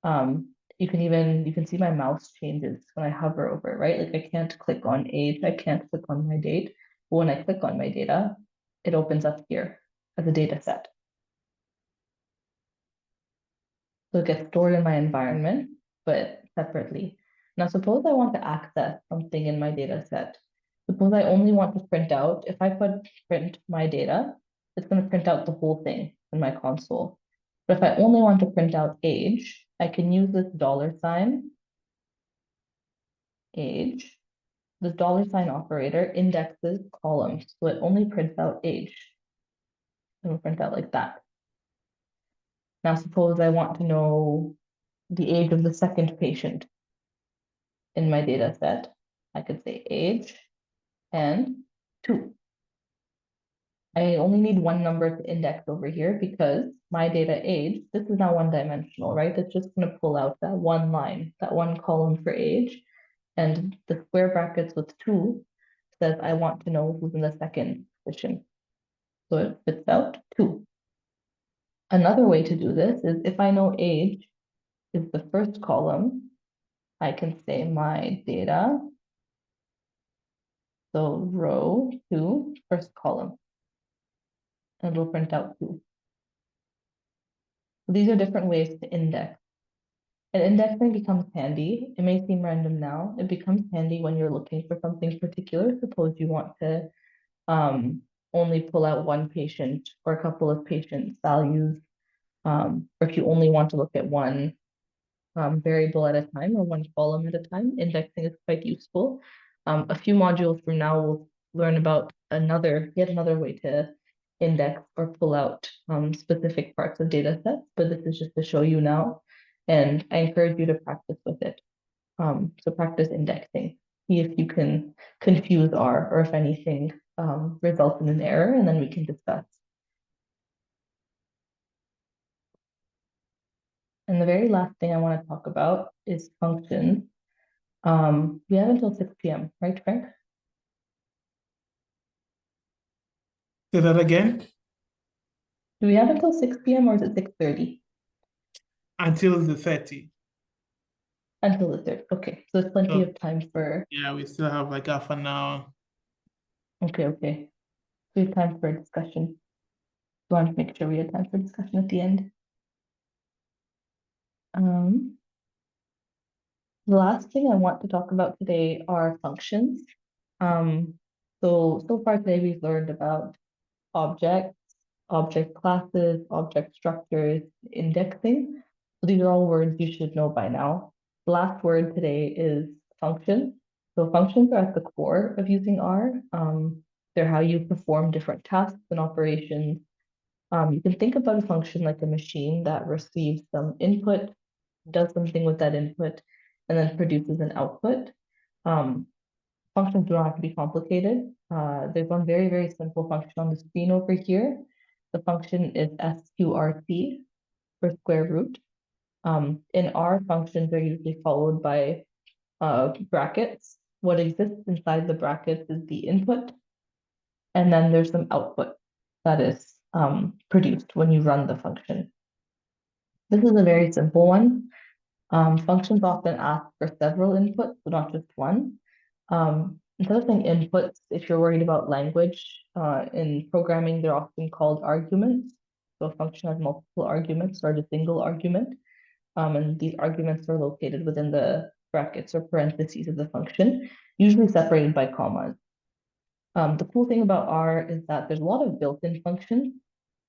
You can see my mouse changes when I hover over it, right? Like I can't click on age, I can't click on my date. But when I click on my data, it opens up here as a data set. So it gets stored in my environment, but separately. Now, suppose I want to access something in my data set. Suppose I only want to print out, if I put print my data, it's going to print out the whole thing in my console. But if I only want to print out age, I can use this $sign, age. This $sign operator indexes columns, so it only prints out age. It will print out like that. Now, suppose I want to know the age of the second patient in my data set. I could say age and 2. I only need one number to index over here because my data age, this is now one dimensional, right? It's just going to pull out that one line, that one column for age. And the square brackets with 2 says I want to know who's in the second position. So it spits out 2. Another way to do this is if I know age is the first column, I can say my data. So row 2, first column. And it'll print out 2. These are different ways to index. And indexing becomes handy. It may seem random now. It becomes handy when you're looking for something particular. Suppose you want to only pull out one patient or a couple of patients' values, or if you only want to look at one variable at a time or one column at a time, indexing is quite useful. A few modules from now, we'll learn about yet another way to index or pull out specific parts of data sets, but this is just to show you now, and I encourage you to practice with it. So practice indexing. See if you can confuse R or if anything results in an error, and then we can discuss. And the very last thing I want to talk about is functions. We have until 6 p.m., right, Frank? Say that again? Do we have until 6 p.m. or is it 6:30? Until the 30. Until the 30. Okay, so there's plenty of time for. Yeah, we still have like half an hour. Okay. We have time for discussion. We want to make sure we have time for discussion at the end. The last thing I want to talk about today are functions. So far today we've learned about objects, object classes, object structures, indexing. So these are all words you should know by now. The last word today is function. So functions are at the core of using R. They're how you perform different tasks and operations. You can think about a function like a machine that receives some input, does something with that input, and then produces an output. Functions don't have to be complicated. There's one very, very simple function on the screen over here. The function is sqrt for square root. In R, functions are usually followed by brackets. What exists inside the brackets is the input, and then there's some output that is produced when you run the function. This is a very simple one. Functions often ask for several inputs, but not just one. Instead of saying inputs, if you're worried about language, in programming, they're often called arguments. So a function has multiple arguments or a single argument. And these arguments are located within the brackets or parentheses of the function, usually separated by commas. The cool thing about R is that there's a lot of built-in functions.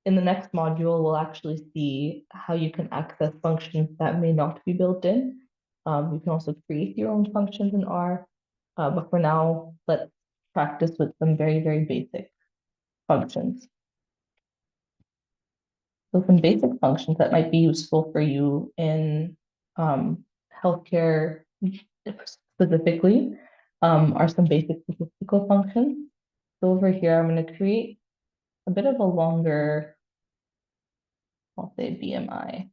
In the next module, we'll actually see how you can access functions that may not be built in. You can also create your own functions in R, but for now, let's practice with some very, very basic functions. So some basic functions that might be useful for you in healthcare specifically are some basic statistical functions. So over here, I'm going to create a bit of a longer, I'll say BMI.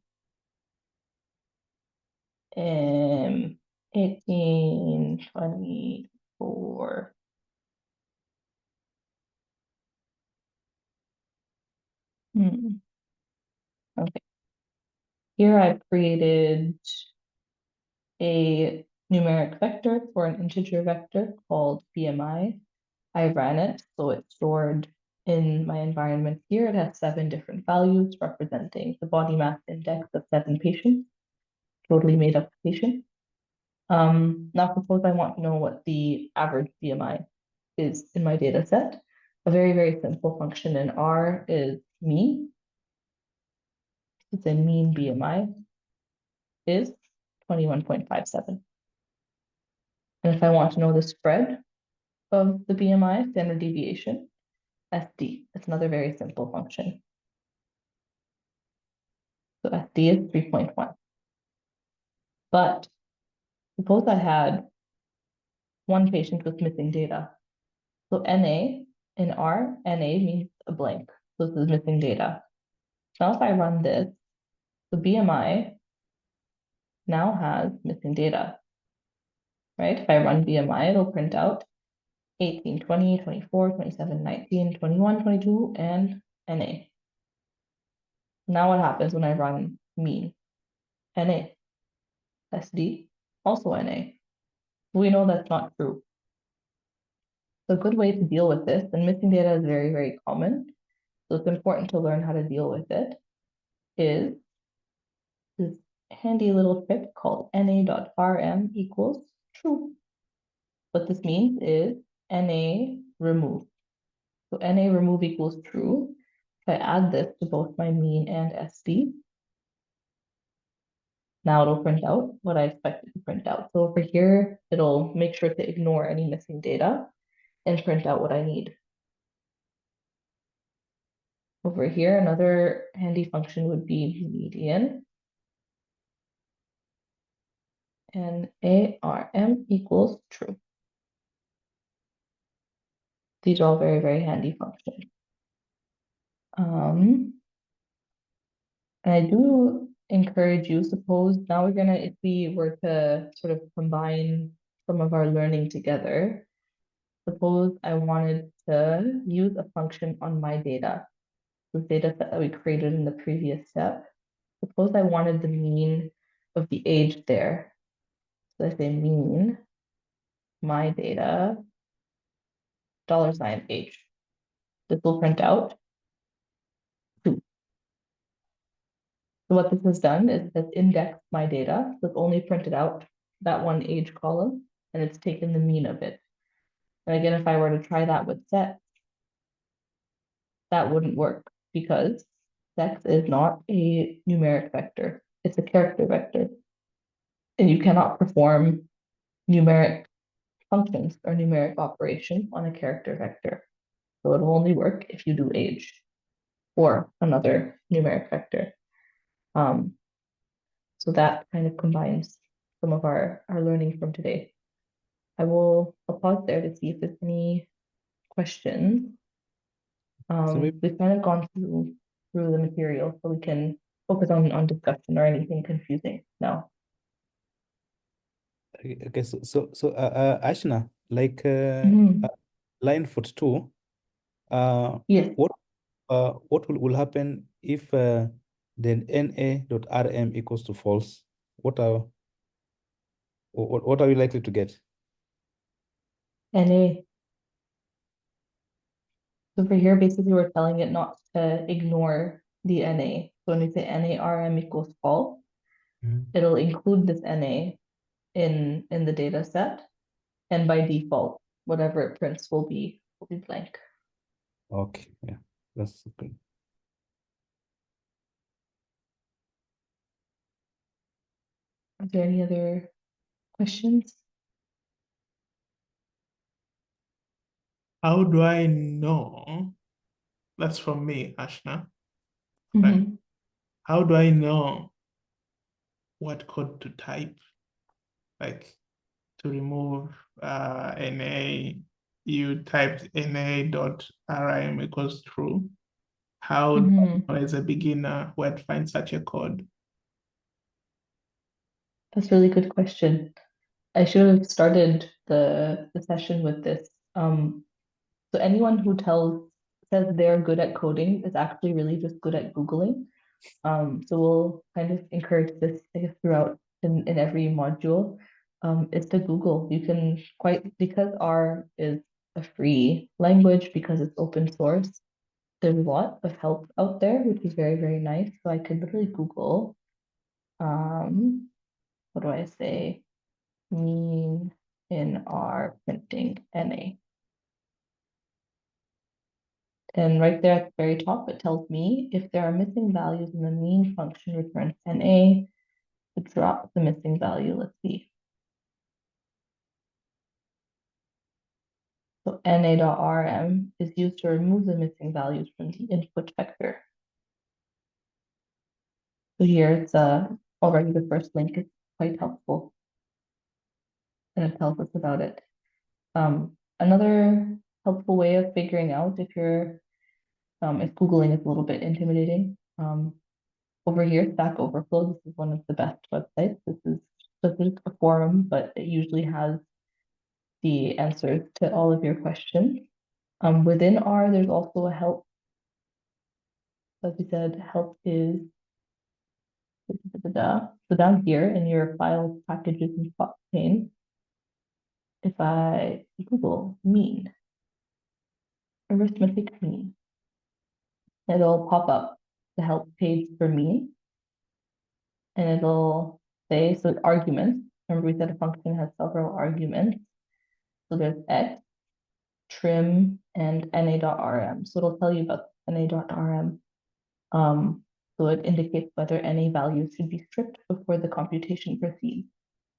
18, 24. Okay. Here I've created a numeric vector for an integer vector called BMI. I ran it, so it's stored in my environment here. It has 7 different values representing the body mass index of 7 patients, totally made up patients. Now suppose I want to know what the average BMI is in my data set. A very, very simple function in R is mean. It's a mean BMI is 21.57. And if I want to know the spread of the BMI, standard deviation, SD, it's another very simple function. So SD is 3.1. But suppose I had one patient with missing data. So NA in R, NA means a blank. So this is missing data. Now if I run this, the BMI now has missing data, right? If I run BMI, it'll print out 18, 20, 24, 27, 19, 21, 22, and NA. Now what happens when I run mean? NA, SD, also NA. We know that's not true. So a good way to deal with this, and missing data is very, very common, so it's important to learn how to deal with it, is this handy little trick called na.rm equals true. What this means is na remove. So na remove equals true. If I add this to both my mean and SD, now it'll print out what I expect it to print out. So over here, it'll make sure to ignore any missing data and print out what I need. Over here, another handy function would be median. And ARM equals true. These are all very, very handy functions. And I do encourage you, suppose now if we were to sort of combine some of our learning together, suppose I wanted to use a function on my data, the data set that we created in the previous step. Suppose I wanted the mean of the age there. So I say mean my data $age. This will print out 2. So what this has done is it has indexed my data. So it's only printed out that one age column, and it's taken the mean of it. And again, if I were to try that with sex, that wouldn't work because sex is not a numeric vector. It's a character vector. And you cannot perform numeric functions or numeric operation on a character vector. So it'll only work if you do age or another numeric vector. So that kind of combines some of our learning from today. I'll pause there to see if there's any questions. We've kind of gone through the material, so we can focus on discussion or anything confusing now. Okay, so Ashna, like line 42, yes. What will happen if the na.rm equals to false? What are we likely to get? NA. So for here, basically, we're telling it not to ignore the NA. So when we say NA/RM equals false, it'll include this NA in the data set, and by default, whatever it prints will be blank. Okay, yeah, that's good. Are there any other questions? How do I know? That's from me, Ashna. Right. how do I know what code to type? Like to remove NA, you typed NA.RIM equals true. How do I know as a beginner where to find such a code? That's a really good question. I should have started the session with this. So anyone who says they're good at coding is actually really just good at Googling. So we'll kind of encourage this, I guess, throughout in every module, is to Google. You can because R is a free language, because it's open source, there's a lot of help out there, which is very, very nice. So I could literally Google, what do I say? Mean in R printing NA. And right there at the very top, it tells me if there are missing values in the mean function returns NA, to drop the missing value. Let's see. So NA.rm is used to remove the missing values from the input vector. So here it's already the first link is quite helpful. And it tells us about it. Another helpful way of figuring out if Googling is a little bit intimidating. Over here, Stack Overflow, this is one of the best websites. This is a forum, but it usually has the answers to all of your questions. Within R, there's also a help. As we said, help is so down here in your files, packages, and spot pane, if I Google mean, arithmetic mean, it'll pop up the help page for mean, and it'll say, so arguments. Remember we said a function has several arguments. So there's x, trim, and na.rm. So it'll tell you about na.rm. So it indicates whether NA values should be stripped before the computation proceeds.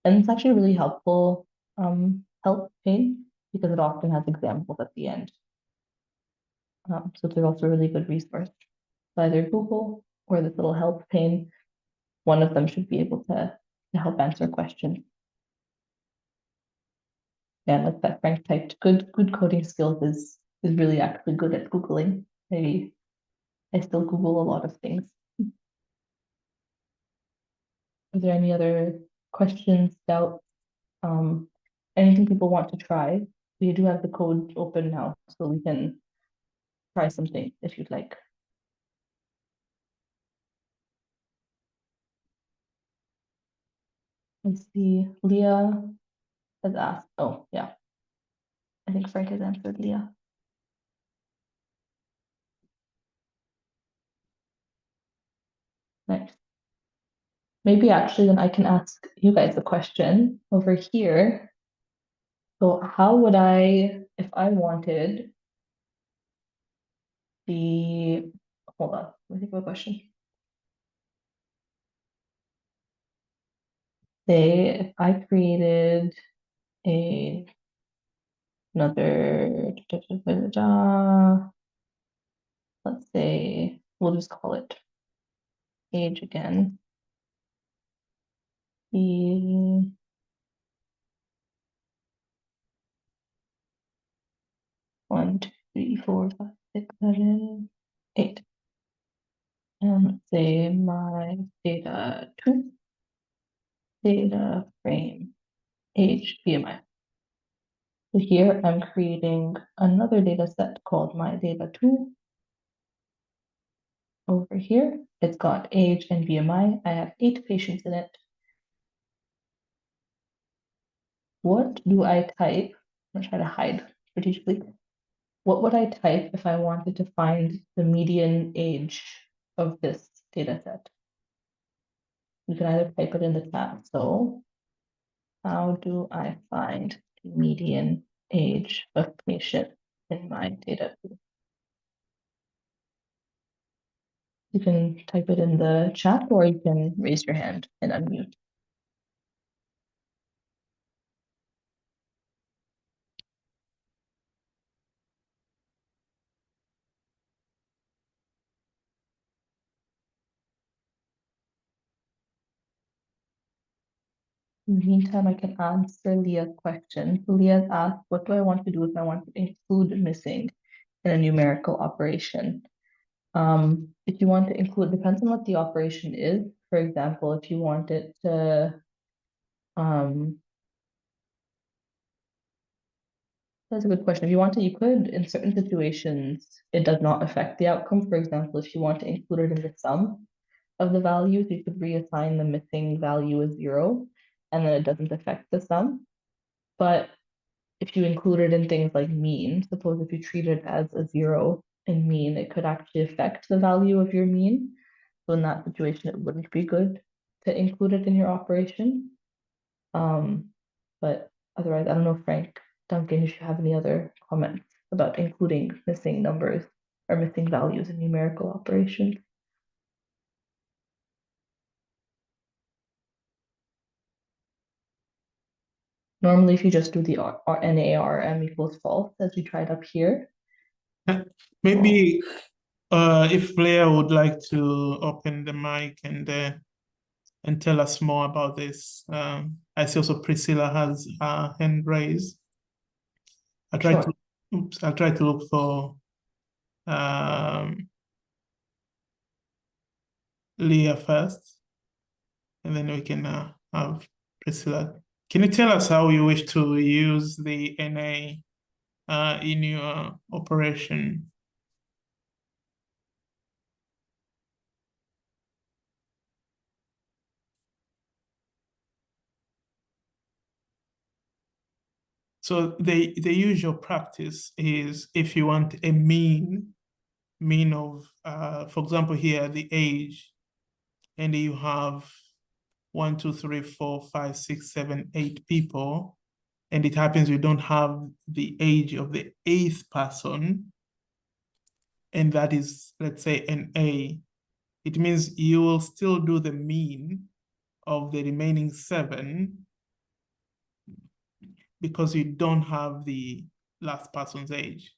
And it's actually really helpful help pane because it often has examples at the end. So it's also a really good resource. So either Google or this little help pane, one of them should be able to help answer questions. Yeah, like that Frank typed, good coding skills is really actually good at Googling. I still Google a lot of things. Are there any other questions, doubts, anything people want to try? We do have the code open now, so we can try something if you'd like. Let's see, Leah has asked, oh yeah, I think Frank has answered Leah. Nice. Maybe actually then I can ask you guys a question over here. So how would I, if I wanted hold on, let me think of a question. Say if I created another, let's say, we'll just call it age again. The 1, 2, 3, 4, 5, 6, 7, 8. And let's say my data 2, data frame, age, BMI. So here I'm creating another data set called my data 2. Over here, it's got age and BMI. I have 8 patients in it. What do I type? I'm gonna try to hide strategically. What would I type if I wanted to find the median age of this data set? You can either type it in the chat. So how do I find the median age of patient in my data? You can type it in the chat or you can raise your hand and unmute. In the meantime, I can answer Leah's question. So Leah's asked, what do I want to do if I want to include missing in a numerical operation? If you want to include, depends on what the operation is. For example, if you want it to, that's a good question. If you want to, you could, in certain situations, it does not affect the outcome. For example, if you want to include it in the sum of the values, you could reassign the missing value as 0, and then it doesn't affect the sum. But if you include it in things like mean, suppose if you treat it as a 0 in mean, it could actually affect the value of your mean. So in that situation, it wouldn't be good to include it in your operation. But otherwise, I don't know, Frank, Duncan, if you have any other comments about including missing numbers or missing values in numerical operations. Normally, if you just do the NARM equals false, as we tried up here. Maybe if Blair would like to open the mic and tell us more about this. I see also Priscilla has her hand raised. I'll try to look for Leah first, and then we can have Priscilla. Can you tell us how you wish to use the NA in your operation? So the usual practice is if you want a mean of, for example, here the age, and you have 1, 2, 3, 4, 5, 6, 7, 8 people, and it happens you don't have the age of the 8th person, and that is, let's say, an A, it means you will still do the mean of the remaining 7 because you don't have the last person's age.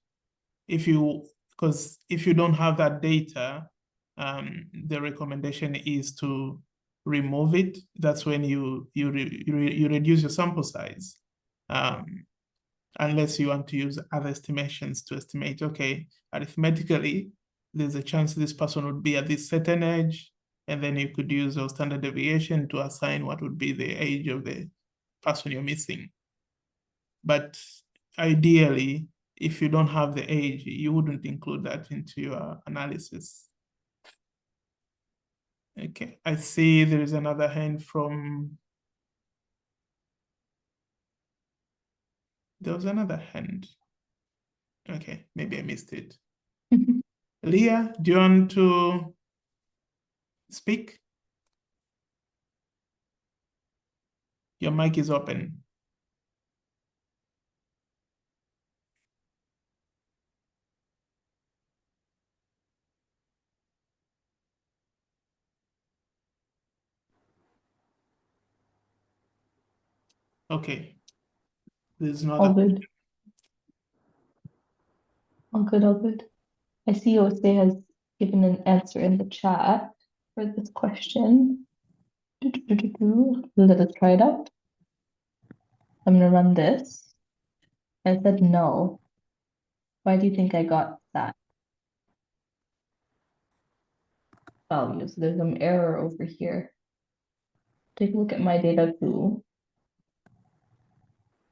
Because if you don't have that data, the recommendation is to remove it. That's when you reduce your sample size, unless you want to use other estimations to estimate, okay, arithmetically, there's a chance this person would be at this certain age, and then you could use a standard deviation to assign what would be the age of the person you're missing. But ideally, if you don't have the age, you wouldn't include that into your analysis. Okay, I see there is another hand from... There was another hand. Okay, maybe I missed it. Leah, do you want to speak? Your mic is open. Okay. There's no All other. good. All good, all good. I see Jose has given an answer in the chat for this question. Let us try it out. I'm going to run this. I said no. Why do you think I got that value? So there's some error over here. Take a look at my data too.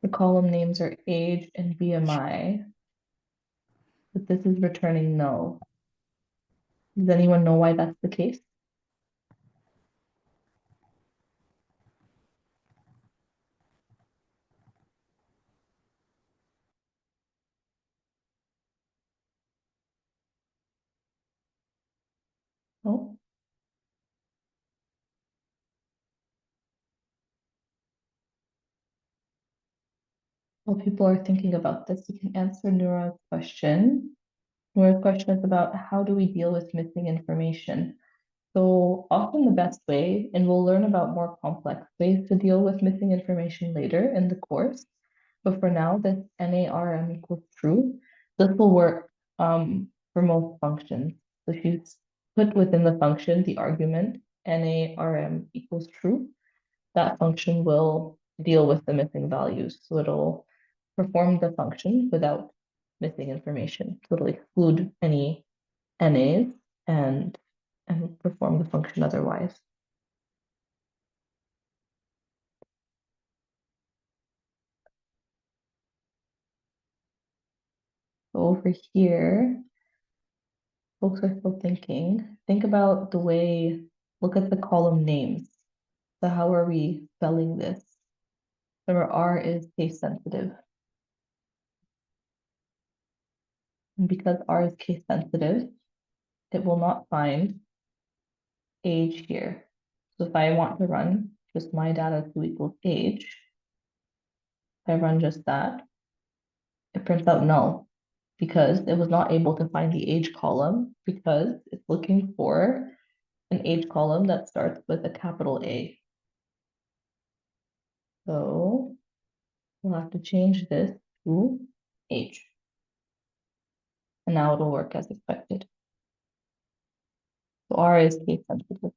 The column names are age and BMI, but this is returning no. Does anyone know why that's the case? No? While people are thinking about this, you can answer Noura's question. Noura's question is about how do we deal with missing information? So often the best way, and we'll learn about more complex ways to deal with missing information later in the course. But for now, this NARM equals true. This will work for most functions. So if you put within the function the argument NARM equals true, that function will deal with the missing values. So it'll perform the function without missing information. So it'll exclude any NAs and perform the function otherwise. So over here, folks are still thinking. Think about the way, look at the column names. So how are we spelling this? Remember, R is case sensitive. And because R is case sensitive, it will not find age here. So if I want to run just my data to equals age, if I run just that, it prints out null because it was not able to find the age column because it's looking for an age column that starts with a capital A. So we'll have to change this to age. And now it'll work as expected. So R is case sensitive.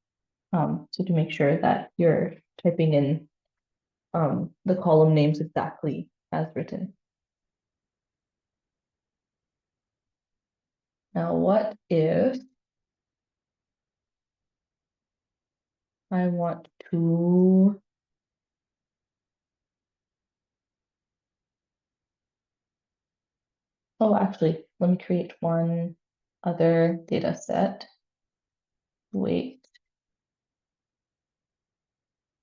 So to make sure that you're typing in the column names exactly as written. Now, what if I want to actually, let me create one other data set. Weight.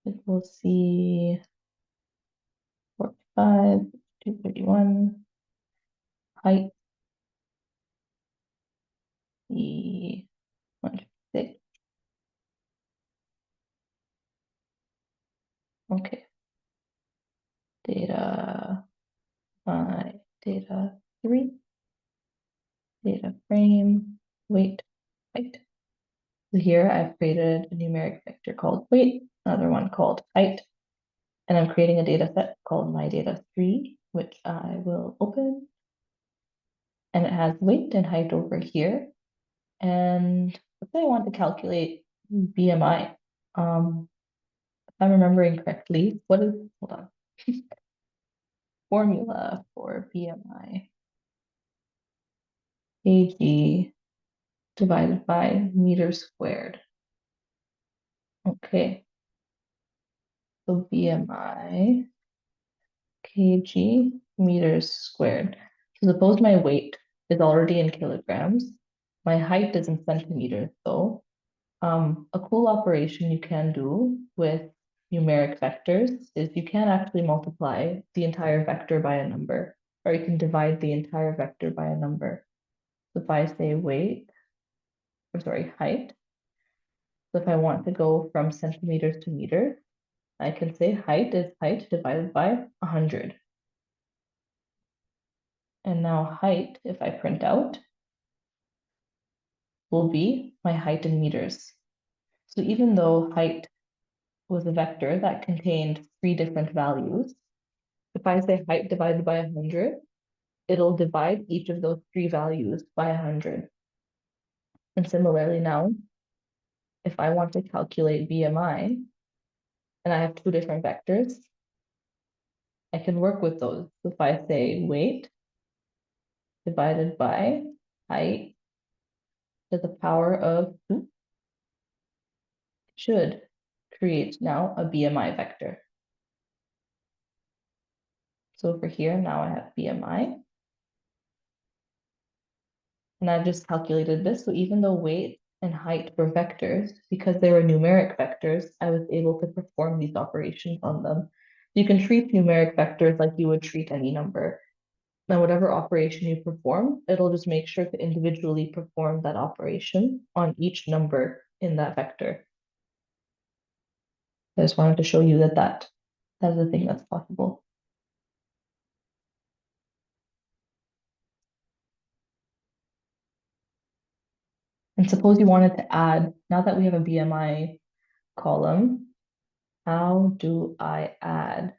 We'll see 45, 231. Height. The 106. Okay. Data 5, data 3. Data frame, weight, height. So here I've created a numeric vector called weight, another one called height, and I'm creating a data set called my data 3, which I will open. And it has weight and height over here. And let's say I want to calculate BMI. If I'm remembering correctly, what is, hold on, formula for BMI? kg divided by meters squared. Okay. So BMI, kg, meters squared. So suppose my weight is already in kilograms. My height is in centimeters, though. A cool operation you can do with numeric vectors is you can actually multiply the entire vector by a number, or you can divide the entire vector by a number. So if I say height, so if I want to go from centimeters to meters, I can say height is height divided by 100. And now height, if I print out, will be my height in meters. So even though height was a vector that contained 3 different values, if I say height divided by 100, it'll divide each of those 3 values by 100. And similarly now, if I want to calculate BMI, and I have 2 different vectors, I can work with those. So if I say weight divided by height to the power of 2, should create now a BMI vector. So over here, now I have BMI. And I've just calculated this. So even though weight and height were vectors, because they were numeric vectors, I was able to perform these operations on them. You can treat numeric vectors like you would treat any number. Now, whatever operation you perform, it'll just make sure to individually perform that operation on each number in that vector. I just wanted to show you that is a thing that's possible. And suppose you wanted to add, now that we have a BMI column, how do I add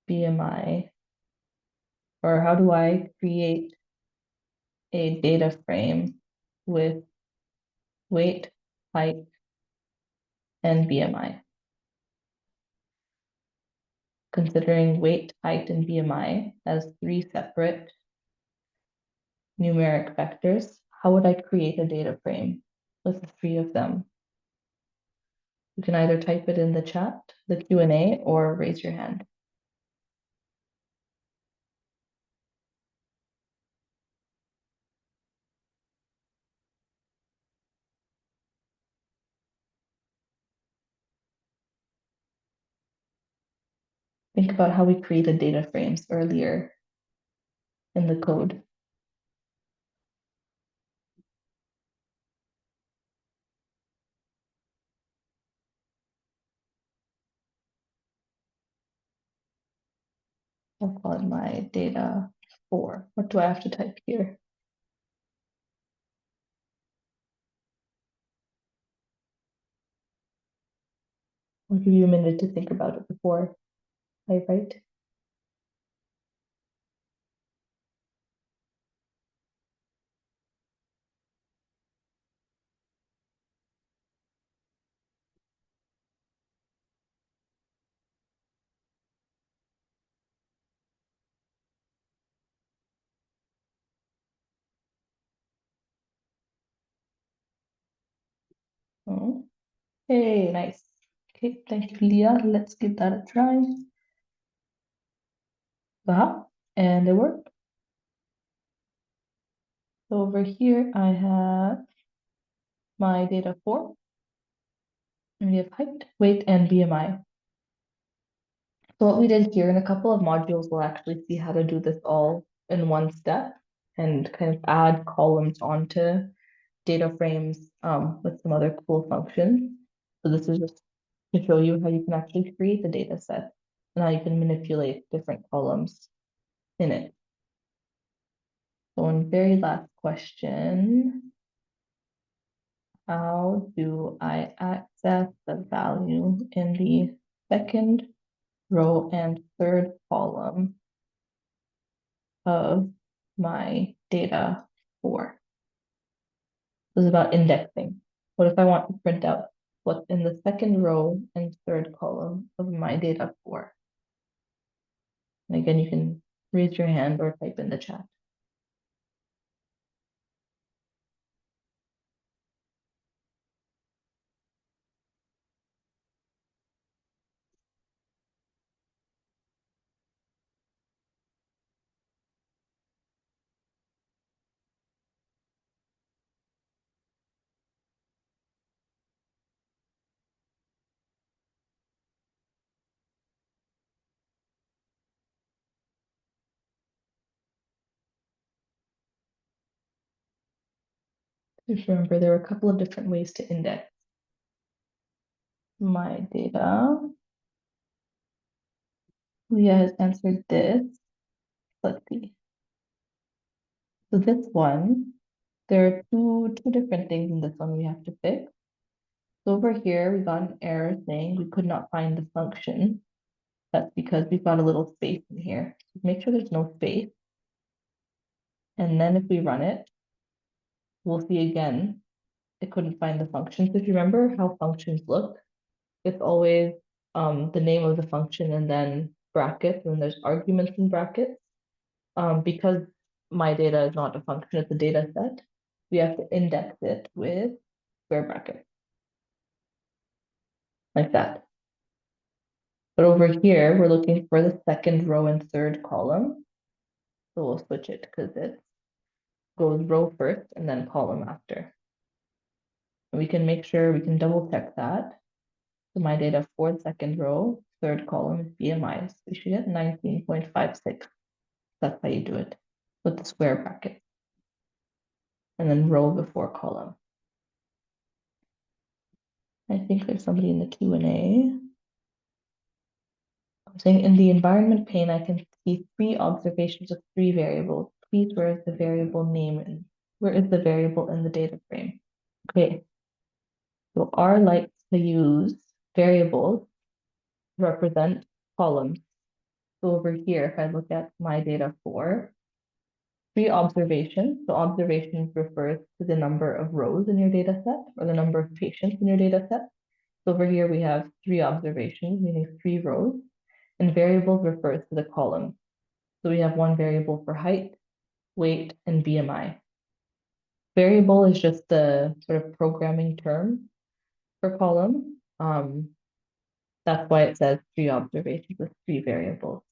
BMI? Or how do I create a data frame with weight, height, and BMI? considering weight, height, and BMI as 3 separate numeric vectors, how would I create a data frame with the 3 of them? You can either type it in the chat, the Q&A, or raise your hand. Think about how we created data frames earlier in the code. I'll call it my data 4. What do I have to type here? I'll give you a minute to think about it before I write. Oh, hey, nice. Okay, thank you, Leah. Let's give that a try. And it worked. So over here, I have my data 4. And we have height, weight, and BMI. So what we did here in a couple of modules, we'll actually see how to do this all in one step and kind of add columns onto data frames with some other cool functions. So this is just to show you how you can actually create the data set and how you can manipulate different columns in it. So one very last question, how do I access the value in the second row and third column of my data 4? This is about indexing. What if I want to print out what's in the second row and third column of my data 4? And again, you can raise your hand or type in the chat. Just remember, there are a couple of different ways to index my data. Leah has answered this. Let's see. So this one, there are two different things in this one we have to fix. So over here, we got an error saying we could not find the function. That's because we've got a little space in here. Make sure there's no space. And then if we run it, we'll see again, it couldn't find the function. So if you remember how functions look, it's always the name of the function and then brackets, and there's arguments in brackets. Because my data is not a function, it's a data set, we have to index it with square brackets, like that. But over here, we're looking for the second row and third column. So we'll switch it because it goes row first and then column after. And we can make sure we can double check that. So my data for the second row, third column is BMI. So we should get 19.56. That's how you do it with the square bracket. And then row before column. I think there's somebody in the Q&A. I'm saying in the environment pane, I can see 3 observations of 3 variables. Please, where is the variable name and where is the variable in the data frame? Okay. So R likes to use variables to represent columns. So over here, if I look at my data 4, 3 observations. So observations refers to the number of rows in your data set or the number of patients in your data set. So over here, we have 3 observations, meaning 3 rows. And variables refers to the columns. So we have one variable for height, weight, and BMI. Variable is just the sort of programming term for column. That's why it says 3 observations with 3 variables.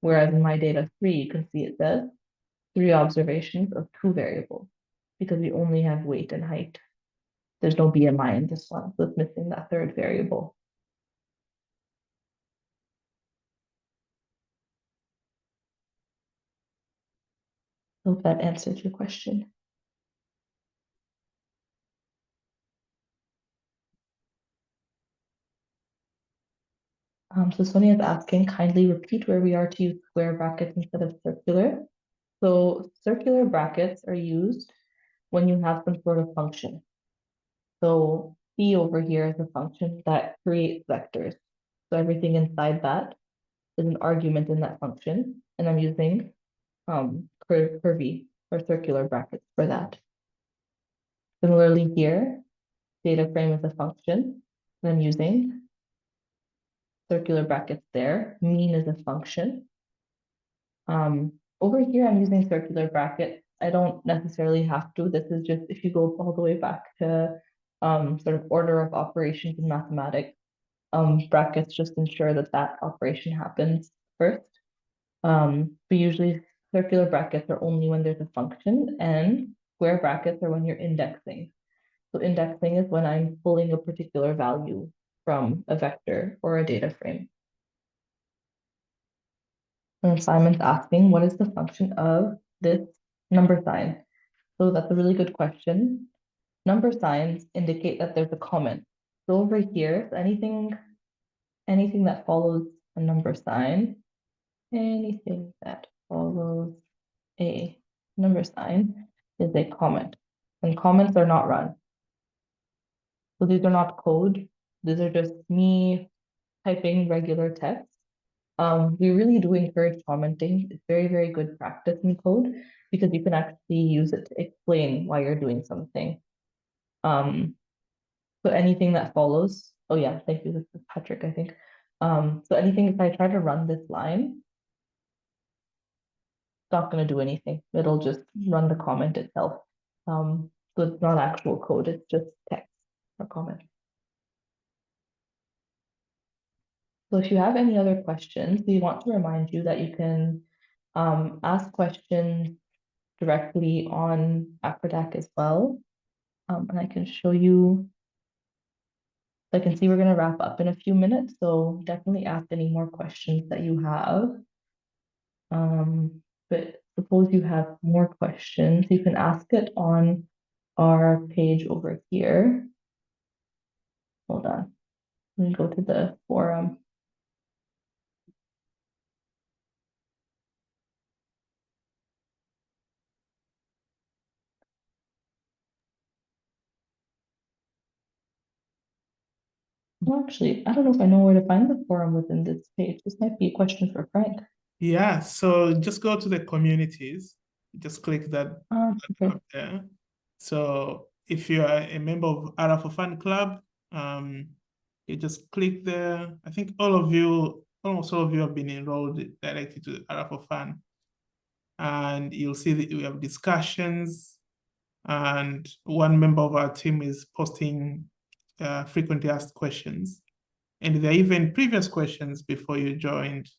Whereas in my data 3, you can see it says 3 observations of 2 variables because we only have weight and height. There's no BMI in this one, so it's missing that 3rd variable. Hope that answers your question. So Sonia is asking, kindly repeat where we are to use square brackets instead of circular. So circular brackets are used when you have some sort of function. So C over here is a function that creates vectors. So everything inside that is an argument in that function, and I'm using curvy or circular brackets for that. Similarly here, data frame is a function, and I'm using circular brackets there. Mean is a function. Over here, I'm using circular brackets. I don't necessarily have to. This is just if you go all the way back to sort of order of operations in mathematics. Brackets just ensure that that operation happens first. But usually circular brackets are only when there's a function, and square brackets are when you're indexing. So indexing is when I'm pulling a particular value from a vector or a data frame. And Simon's asking, what is the function of this number sign? So that's a really good question. Number signs indicate that there's a comment. So over here, so anything that follows a number sign, anything that follows a number sign is a comment. And comments are not run. So these are not code. These are just me typing regular text. We really do encourage commenting. It's very, very good practice in code because you can actually use it to explain why you're doing something. So anything that follows, oh yeah, thank you, this is Patrick, I think. So anything, if I try to run this line, it's not going to do anything. It'll just run the comment itself. So it's not actual code, it's just text or comment. So if you have any other questions, we want to remind you that you can ask questions directly on Afredac as well. And I can show you, I can see we're going to wrap up in a few minutes, so definitely ask any more questions that you have. But suppose you have more questions, you can ask it on our page over here. Hold on, let me go to the forum. Well, actually, I don't know if I know where to find the forum within this page. This might be a question for Frank. Yeah, so just go to the communities. Just click that Okay. up there. So if you are a member of ARA for Fun Club, you just click there. I think almost all of you have been enrolled directly to ARA for Fun. And you'll see that we have discussions, and one member of our team is posting frequently asked questions. And there are even previous questions before you joined.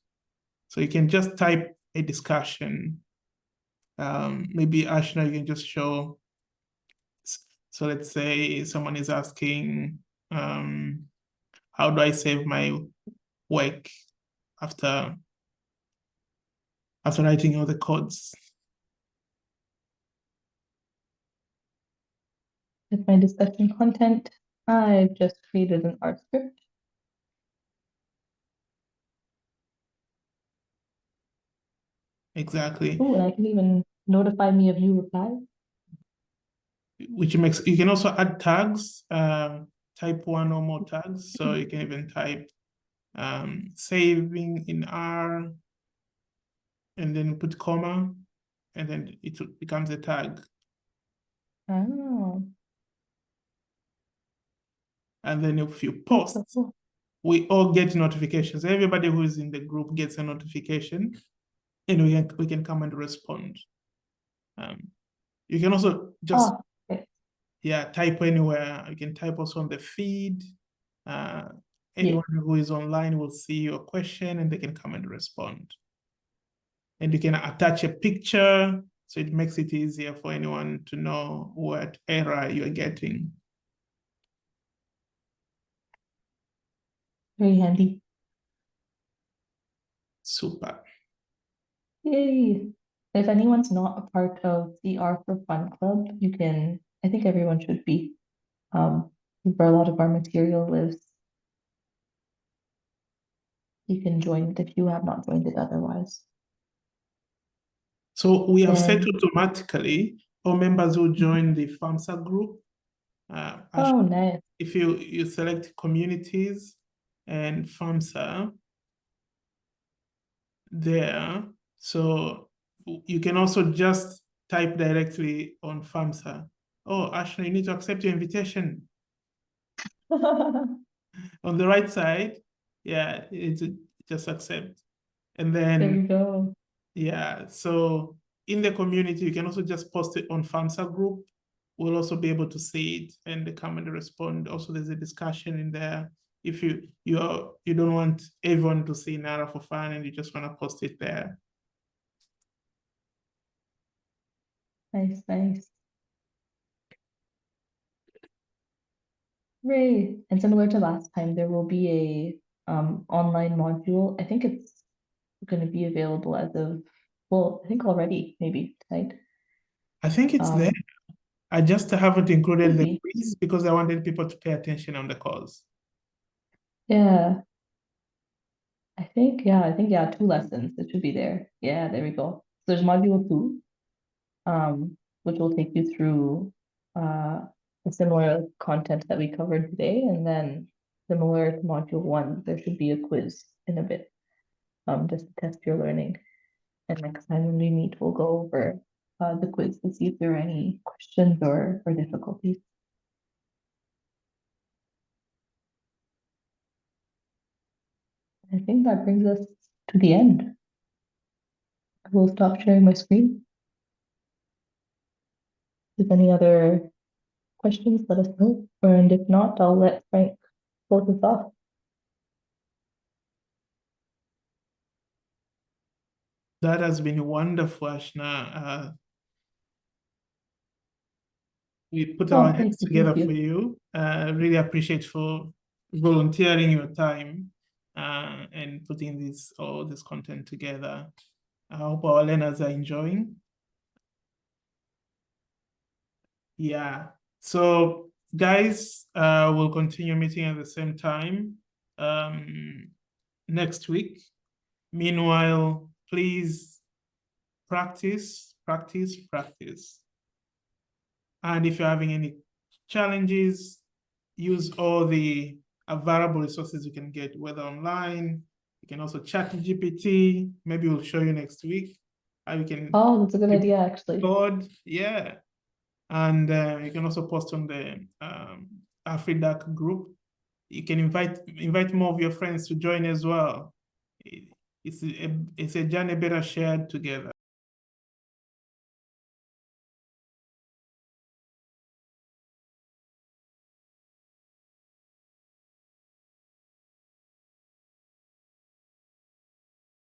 So you can just type a discussion. Maybe Ashna, you can just show. So let's say someone is asking, how do I save my work after writing all the codes? With my discussion content, I've just created an art script. Exactly. Oh, and I can even notify me of new replies. Which makes, you can also add tags, type 1 or more tags. So you can even type saving in R, and then put comma, and then it becomes a tag. Oh. And then if you post, we all get notifications. Everybody who is in the group gets a notification, and we can come and respond. You can also just type anywhere. You can type also on the feed. Anyone who is online will see your question and they can come and respond. And you can attach a picture, so it makes it easier for anyone to know what error you're getting. Very handy. Super. Yay. If anyone's not a part of the R for Fun Club, you can, I think everyone should be. Where a lot of our material lives. You can join it if you have not joined it otherwise. So we have set automatically all members who join the FAMSA group. Oh, nice. If you select communities and FAMSA there, so you can also just type directly on FAMSA. Oh, Ashna, you need to accept your invitation. On the right side, yeah, it's just accept. And then there you go. Yeah, so in the community, you can also just post it on FAMSA group. We'll also be able to see it and come and respond. Also, there's a discussion in there. If you don't want everyone to see Nara for fun and you just want to post it there. Nice, nice. Great. And similar to last time, there will be a online module. I think it's going to be available as of, well, I think already, maybe tonight. I think it's there. I just haven't included the quiz because I wanted people to pay attention on the course. Yeah. I think 2 lessons. It should be there. Yeah, there we go. So there's module 2, which will take you through the similar content that we covered today, and then similar to module 1, there should be a quiz in a bit, just to test your learning. And next time when we meet, we'll go over the quiz to see if there are any questions or difficulties. I think that brings us to the end. I will stop sharing my screen. If any other questions, let us know. And if not, I'll let Frank close us off. That has been wonderful, Ashna. We put our heads together for you. Really appreciate for volunteering your time and putting all this content together. I hope our learners are enjoying. Yeah. So guys, we'll continue meeting at the same time next week. Meanwhile, please practice. And if you're having any challenges, use all the available resources you can get, whether online. You can also chat to GPT. Maybe we'll show you next week how you can. Oh, that's a good idea, actually. Code, yeah. And you can also post on the Afredac group. You can invite more of your friends to join as well. It's a journey better shared together.